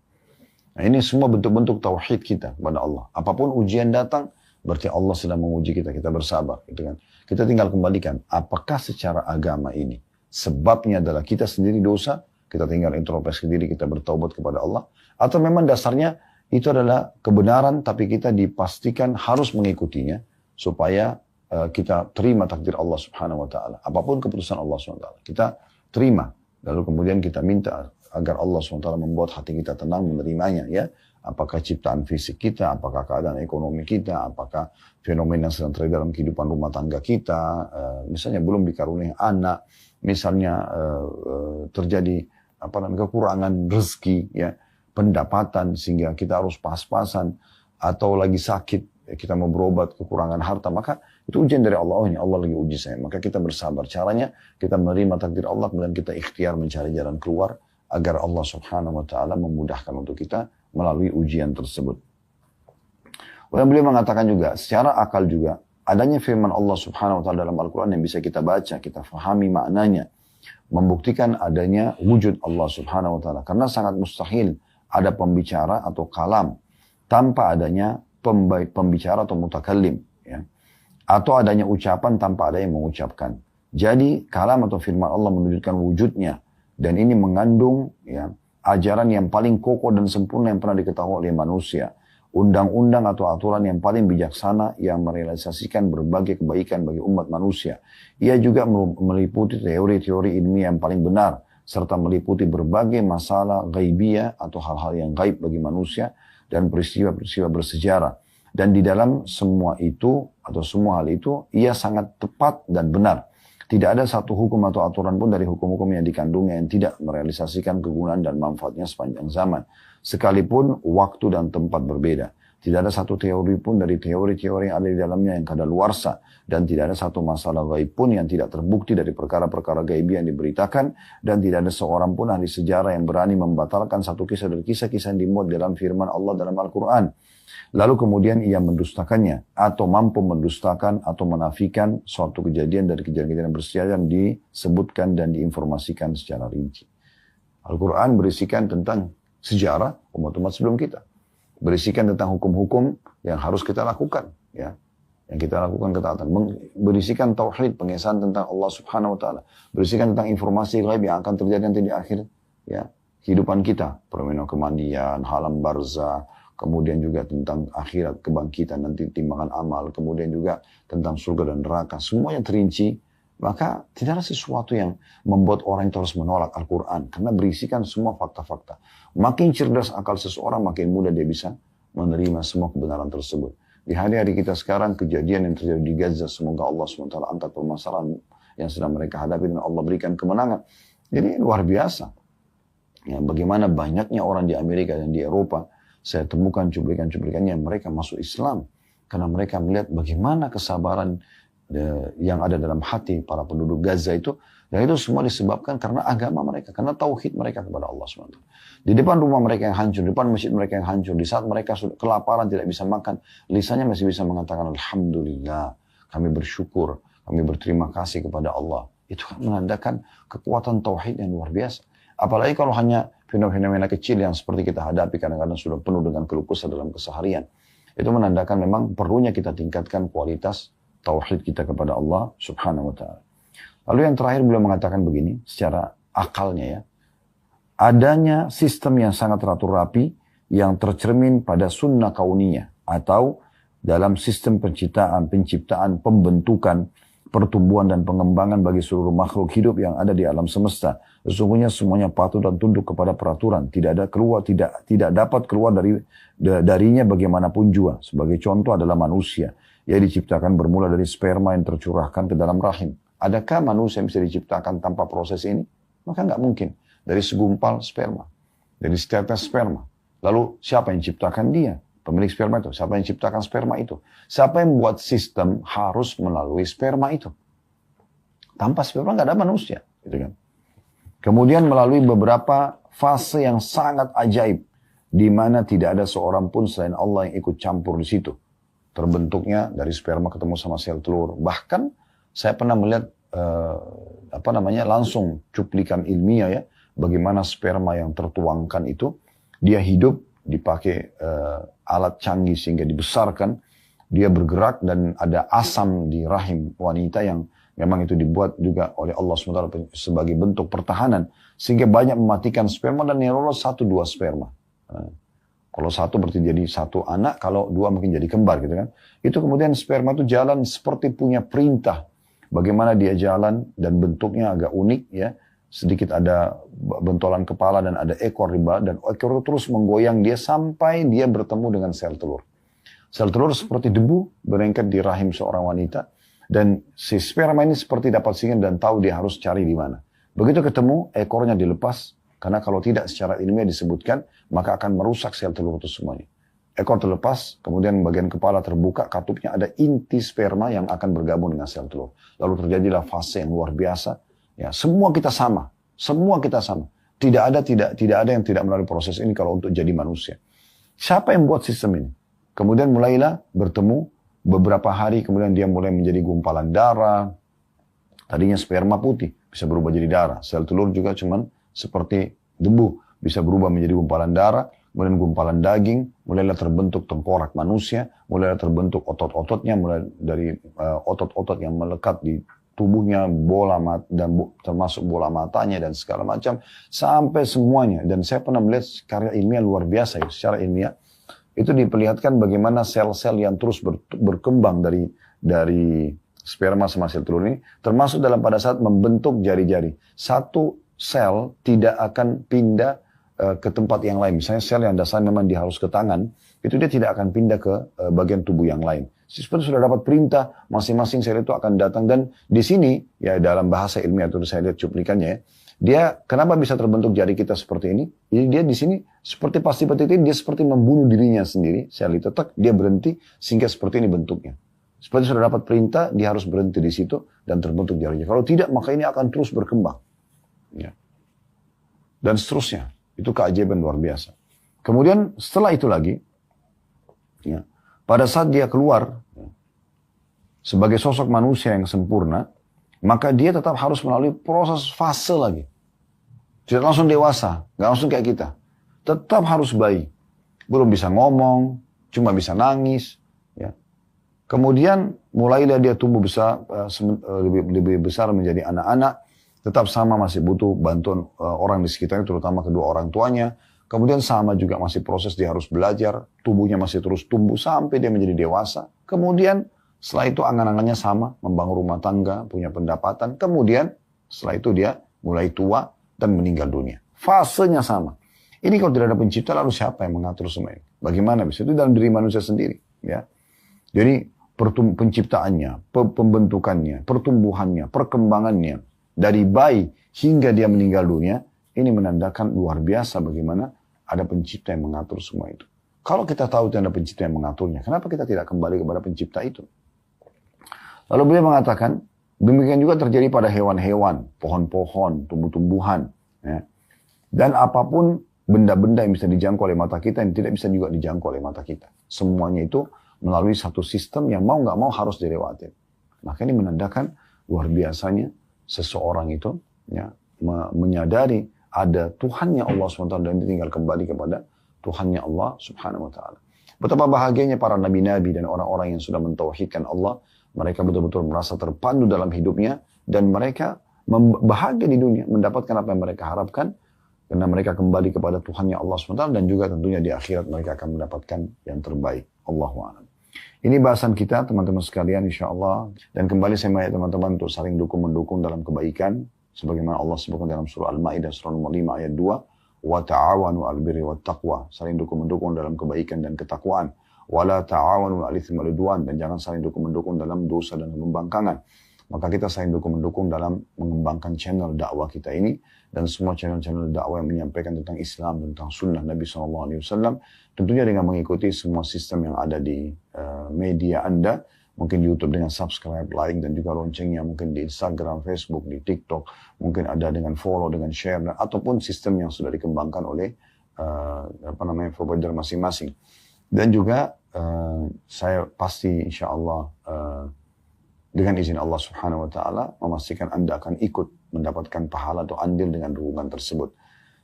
Nah ini semua bentuk-bentuk tauhid kita kepada Allah. Apapun ujian datang, berarti Allah sedang menguji kita, kita bersabar. Gitu kan. Kita tinggal kembalikan, apakah secara agama ini, sebabnya adalah kita sendiri dosa, kita tinggal introspeksi diri, kita bertaubat kepada Allah, atau memang dasarnya itu adalah kebenaran, tapi kita dipastikan harus mengikutinya, supaya kita terima takdir Allah subhanahu wa ta'ala. Apapun keputusan Allah subhanahu wa ta'ala, kita terima. Lalu kemudian kita minta agar Allah subhanahu wa ta'ala membuat hati kita tenang menerimanya. Ya, apakah ciptaan fisik kita, apakah keadaan ekonomi kita, apakah fenomena yang sedang terjadi dalam kehidupan rumah tangga kita, misalnya belum dikaruniai anak, misalnya terjadi kekurangan rezeki, ya, pendapatan sehingga kita harus pas-pasan, atau lagi sakit kita mau berobat kekurangan harta, maka itu ujian dari Allah. Oh, ini Allah lagi uji saya, maka kita bersabar. Caranya kita menerima takdir Allah, kemudian kita ikhtiar mencari jalan keluar agar Allah subhanahu wa ta'ala memudahkan untuk kita melalui ujian tersebut. Dan beliau mengatakan juga secara akal juga adanya firman Allah subhanahu wa ta'ala dalam Al-Quran yang bisa kita baca, kita fahami maknanya, membuktikan adanya wujud Allah subhanahu wa ta'ala. Karena sangat mustahil ada pembicara atau kalam tanpa adanya pembicara atau mutakallim, ya. Atau adanya ucapan tanpa ada yang mengucapkan. Jadi kalam atau firman Allah menunjukkan wujudnya, dan ini mengandung, ya, ajaran yang paling kokoh dan sempurna yang pernah diketahui oleh manusia. Undang-undang atau aturan yang paling bijaksana yang merealisasikan berbagai kebaikan bagi umat manusia. Ia juga meliputi teori-teori ilmiah yang paling benar, serta meliputi berbagai masalah gaibiyah atau hal-hal yang gaib bagi manusia dan peristiwa-peristiwa bersejarah. Dan di dalam semua itu atau semua hal itu, ia sangat tepat dan benar. Tidak ada satu hukum atau aturan pun dari hukum-hukum yang dikandungnya yang tidak merealisasikan kegunaan dan manfaatnya sepanjang zaman. Sekalipun waktu dan tempat berbeda. Tidak ada satu teori pun dari teori-teori yang ada di dalamnya yang kadaluarsa. Dan tidak ada satu masalah gaib pun yang tidak terbukti dari perkara-perkara gaib yang diberitakan. Dan tidak ada seorang pun ahli sejarah yang berani membatalkan satu kisah dari kisah-kisah yang dimuat dalam firman Allah dalam Al-Quran. Lalu kemudian ia mendustakannya, atau mampu mendustakan atau menafikan suatu kejadian dari kejadian bersejarah yang disebutkan dan diinformasikan secara rinci. Al-Quran berisikan tentang sejarah umat-umat sebelum kita. Berisikan tentang hukum-hukum yang harus kita lakukan, ya, yang kita lakukan ketaatan. Berisikan tauhid, pengesahan tentang Allah subhanahu wa ta'ala. Berisikan tentang informasi gaib yang akan terjadi nanti di akhir, ya, kehidupan kita. Permainan kemandian, alam barzah, kemudian juga tentang akhirat, kebangkitan, nanti timbangan amal, kemudian juga tentang surga dan neraka, semuanya terinci. Maka tidak ada sesuatu yang membuat orang itu harus menolak Al-Quran, karena berisikan semua fakta-fakta. Makin cerdas akal seseorang, makin mudah dia bisa menerima semua kebenaran tersebut. Di hari-hari kita sekarang, kejadian yang terjadi di Gaza, semoga Allah SWT angkat permasalahan yang sedang mereka hadapi dan Allah berikan kemenangan. Jadi luar biasa. Ya, bagaimana banyaknya orang di Amerika dan di Eropa, saya temukan cuplikan-cuplikannya mereka masuk Islam. Karena mereka melihat bagaimana kesabaran yang ada dalam hati para penduduk Gaza itu. Dan itu semua disebabkan karena agama mereka, karena tauhid mereka kepada Allah SWT. Di depan rumah mereka yang hancur, di depan masjid mereka yang hancur, di saat mereka sudah kelaparan tidak bisa makan, lisannya masih bisa mengatakan Alhamdulillah, kami bersyukur, kami berterima kasih kepada Allah. Itu kan menandakan kekuatan tauhid yang luar biasa. Apalagi kalau hanya fenomena kecil yang seperti kita hadapi kadang-kadang sudah penuh dengan keluh kesah dalam keseharian. Itu menandakan memang perlunya kita tingkatkan kualitas tauhid kita kepada Allah Subhanahu wa ta'ala. Lalu yang terakhir beliau mengatakan begini, secara akalnya ya. Adanya sistem yang sangat teratur rapi yang tercermin pada sunnah kauniyah atau dalam sistem penciptaan, pembentukan, pertumbuhan dan pengembangan bagi seluruh makhluk hidup yang ada di alam semesta. Sesungguhnya semuanya patuh dan tunduk kepada peraturan. Tidak dapat keluar darinya bagaimanapun jua. Sebagai contoh adalah manusia. Ia diciptakan bermula dari sperma yang tercurahkan ke dalam rahim. Adakah manusia bisa diciptakan tanpa proses ini? Maka nggak mungkin. Dari segumpal sperma. Dari setetes sperma. Lalu siapa yang ciptakan dia? Pemilik sperma itu. Siapa yang ciptakan sperma itu? Siapa yang membuat sistem harus melalui sperma itu? Tanpa sperma nggak ada manusia. Gitu kan? Kemudian melalui beberapa fase yang sangat ajaib. Di mana tidak ada seorang pun selain Allah yang ikut campur di situ. Terbentuknya dari sperma ketemu sama sel telur. Bahkan saya pernah melihat langsung cuplikan ilmiah ya, bagaimana sperma yang tertuangkan itu dia hidup dipakai alat canggih sehingga dibesarkan, dia bergerak dan ada asam di rahim wanita yang memang itu dibuat juga oleh Allah SWT sebagai bentuk pertahanan sehingga banyak mematikan sperma dan yang lolos 1-2 sperma. Kalau 1 berarti jadi 1 anak, kalau 2 mungkin jadi kembar gitu kan. Itu kemudian sperma itu jalan seperti punya perintah. Bagaimana dia jalan dan bentuknya agak unik ya. Sedikit ada bentolan kepala dan ada ekor di bawah. Dan ekor itu terus menggoyang dia sampai dia bertemu dengan sel telur. Sel telur seperti debu berengket di rahim seorang wanita. Dan si sperma ini seperti dapat singan dan tahu dia harus cari di mana. Begitu ketemu, ekornya dilepas. Karena kalau tidak secara ilmiah disebutkan, maka akan merusak sel telur itu semuanya. Ekor terlepas, kemudian bagian kepala terbuka, katupnya ada inti sperma yang akan bergabung dengan sel telur. Lalu terjadilah fase yang luar biasa. Ya, semua kita sama. Semua kita sama. Tidak ada yang tidak melalui proses ini kalau untuk jadi manusia. Siapa yang buat sistem ini? Kemudian mulailah bertemu beberapa hari, kemudian dia mulai menjadi gumpalan darah. Tadinya sperma putih, bisa berubah jadi darah. Sel telur juga cuman seperti debu, bisa berubah menjadi gumpalan darah. Kemudian gumpalan daging, mulailah terbentuk tengkorak manusia, mulailah terbentuk otot-ototnya, mulai dari otot-otot yang melekat di tubuhnya, bola mata, dan termasuk bola matanya dan segala macam, sampai semuanya. Dan saya pernah melihat karya ilmiah luar biasa ya, secara ilmiah, itu diperlihatkan bagaimana sel-sel yang terus berkembang dari sperma sama sel telur ini, termasuk dalam pada saat membentuk jari-jari. Satu sel tidak akan pindah ke tempat yang lain. Misalnya sel yang dasarnya memang dia harus ke tangan, itu dia tidak akan pindah ke bagian tubuh yang lain. Seperti sudah dapat perintah, masing-masing sel itu akan datang. Dan di sini, ya dalam bahasa ilmiah itu saya lihat cuplikannya, dia kenapa bisa terbentuk jari kita seperti ini? Jadi dia di sini seperti pasti dia seperti membunuh dirinya sendiri. Sel itu dia berhenti sehingga seperti ini bentuknya. Seperti sudah dapat perintah, dia harus berhenti di situ dan terbentuk jarinya. Kalau tidak, maka ini akan terus berkembang. Ya. Dan seterusnya. Itu keajaiban luar biasa. Kemudian setelah itu lagi, ya, pada saat dia keluar ya, sebagai sosok manusia yang sempurna, maka dia tetap harus melalui proses fase lagi. Tidak langsung dewasa, nggak langsung kayak kita. Tetap harus bayi. Belum bisa ngomong, cuma bisa nangis. Ya. Kemudian mulailah dia tumbuh besar, lebih besar menjadi anak-anak. Tetap sama masih butuh bantuan orang di sekitarnya, terutama kedua orang tuanya. Kemudian sama juga masih proses dia harus belajar, tubuhnya masih terus tumbuh sampai dia menjadi dewasa. Kemudian setelah itu angan-angannya sama, membangun rumah tangga, punya pendapatan. Kemudian setelah itu dia mulai tua dan meninggal dunia. Fasenya sama. Ini kalau tidak ada pencipta, lalu siapa yang mengatur semua ini? Bagaimana bisa? Itu dalam diri manusia sendiri. Ya. Jadi penciptaannya, pembentukannya, pertumbuhannya, perkembangannya, dari bayi hingga dia meninggal dunia, ini menandakan luar biasa bagaimana ada pencipta yang mengatur semua itu. Kalau kita tahu ada pencipta yang mengaturnya, kenapa kita tidak kembali kepada pencipta itu? Lalu beliau mengatakan, demikian juga terjadi pada hewan-hewan, pohon-pohon, tumbuh-tumbuhan. Ya. Dan apapun benda-benda yang bisa dijangkau oleh mata kita, yang tidak bisa juga dijangkau oleh mata kita. Semuanya itu melalui satu sistem yang mau nggak mau harus dilewati. Maka ini menandakan luar biasanya seseorang itu ya, menyadari ada Tuhannya Allah SWT dan tinggal kembali kepada Tuhannya Allah Subhanahu Wa Taala. Betapa bahagianya para nabi-nabi dan orang-orang yang sudah mentauhidkan Allah. Mereka betul-betul merasa terpandu dalam hidupnya dan mereka bahagia di dunia, mendapatkan apa yang mereka harapkan karena mereka kembali kepada Tuhannya Allah SWT dan juga tentunya di akhirat mereka akan mendapatkan yang terbaik. Allahu a'lam. Ini bahasan kita teman-teman sekalian insyaAllah. Dan kembali saya mengajak teman-teman untuk saling dukung-mendukung dalam kebaikan. Sebagaimana Allah sebutkan dalam surah Al-Ma'idah surah nomor 5 ayat 2. Wa ta'awanu al-birri wa taqwa. Saling dukung-mendukung dalam kebaikan dan ketakwaan. Wa la ta'awanu al-ithmi wal udwan. Dan jangan saling dukung-mendukung dalam dosa dan pembangkangan. Maka kita saling dukung-mendukung dalam mengembangkan channel dakwah kita ini. Dan semua channel-channel dakwah yang menyampaikan tentang Islam, tentang sunnah Nabi SAW. Tentunya dengan mengikuti semua sistem yang ada di media Anda. Mungkin di YouTube dengan subscribe, like, dan juga loncengnya. Mungkin di Instagram, Facebook, di TikTok. Mungkin ada dengan follow, dengan share. Ataupun sistem yang sudah dikembangkan oleh provider masing-masing. Dan juga saya pasti insya Allah dengan izin Allah Subhanahu Wa Taala memastikan Anda akan ikut mendapatkan pahala atau andil dengan dukungan tersebut.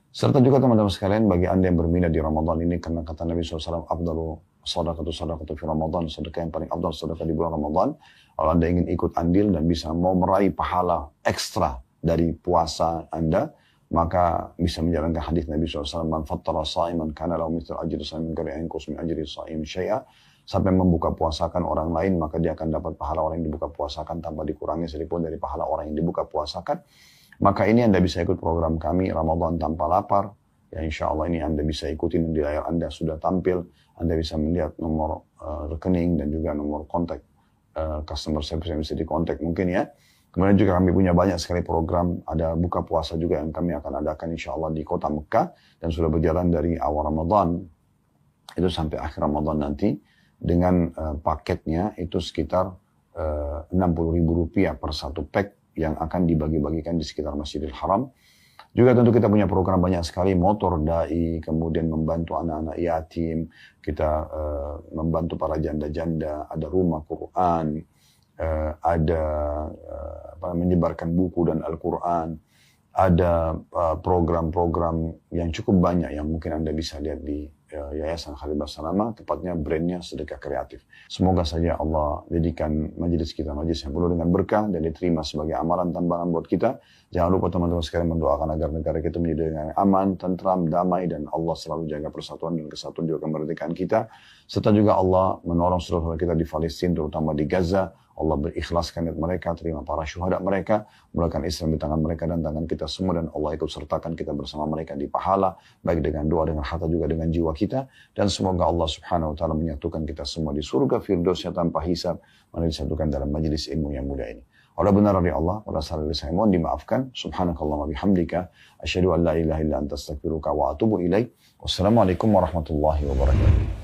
Serta juga teman-teman sekalian bagi Anda yang berminat di Ramadan ini karena kata Nabi SAW, Afdalu sadaqatu fi Ramadan, sedekah yang paling afdal sedekah di bulan Ramadan. Kalau Anda ingin ikut andil dan bisa mau meraih pahala ekstra dari puasa Anda, maka bisa menjalankan hadis Nabi SAW, Man fattara sa'iman kana lahu mithlu ajri sa'imin ghairi an yanqus min ajri sha'im syai'a. Sampai membuka puasakan orang lain, maka dia akan dapat pahala orang yang dibuka puasakan tanpa dikurangi sedikitpun dari pahala orang yang dibuka puasakan. Maka ini Anda bisa ikut program kami, Ramadan Tanpa Lapar. Ya insya Allah ini Anda bisa ikutin di layar Anda sudah tampil. Anda bisa melihat nomor rekening dan juga nomor kontak customer service yang bisa dikontak mungkin ya. Kemudian juga kami punya banyak sekali program. Ada buka puasa juga yang kami akan adakan insya Allah di kota Mekah. Dan sudah berjalan dari awal Ramadan itu sampai akhir Ramadan nanti. Dengan paketnya itu sekitar Rp60.000 per satu pack yang akan dibagi-bagikan di sekitar Masjidil Haram. Juga tentu kita punya program banyak sekali, motor dai, kemudian membantu anak-anak yatim, kita membantu para janda-janda, ada rumah Quran, ada menyebarkan buku dan Al-Quran, ada program-program yang cukup banyak yang mungkin Anda bisa lihat di Yayasan Khalil Basalamah, tepatnya brandnya Sedekah Kreatif. Semoga saja Allah jadikan majelis kita majelis yang penuh dengan berkah dan diterima sebagai amalan tambahan buat kita. Jangan lupa teman-teman sekalian mendoakan agar negara kita menjadi dengan aman, tentram, damai, dan Allah selalu jaga persatuan dan kesatuan juga kemerdekaan kita. Serta juga Allah menolong saudara-saudara kita di Palestina, terutama di Gaza. Allah berikhlaskan niat mereka, terima para syuhada mereka, mulakan Islam di tangan mereka dan tangan kita semua, dan Allah ikut sertakan kita bersama mereka di pahala, baik dengan doa, dengan harta, juga dengan jiwa kita. Dan semoga Allah Subhanahu Wa Taala menyatukan kita semua di surga Firdausnya tanpa hisab, mana disatukan dalam majelis ilmu yang mulia ini. Allah benar dari Allah, pada saat ini saya mohon dimaafkan. Subhanakallah wa bihamdika, asyhadu an la ilaha illa anta astaghfiruka wa atubu ilaik. Wassalamualaikum warahmatullahi wabarakatuh.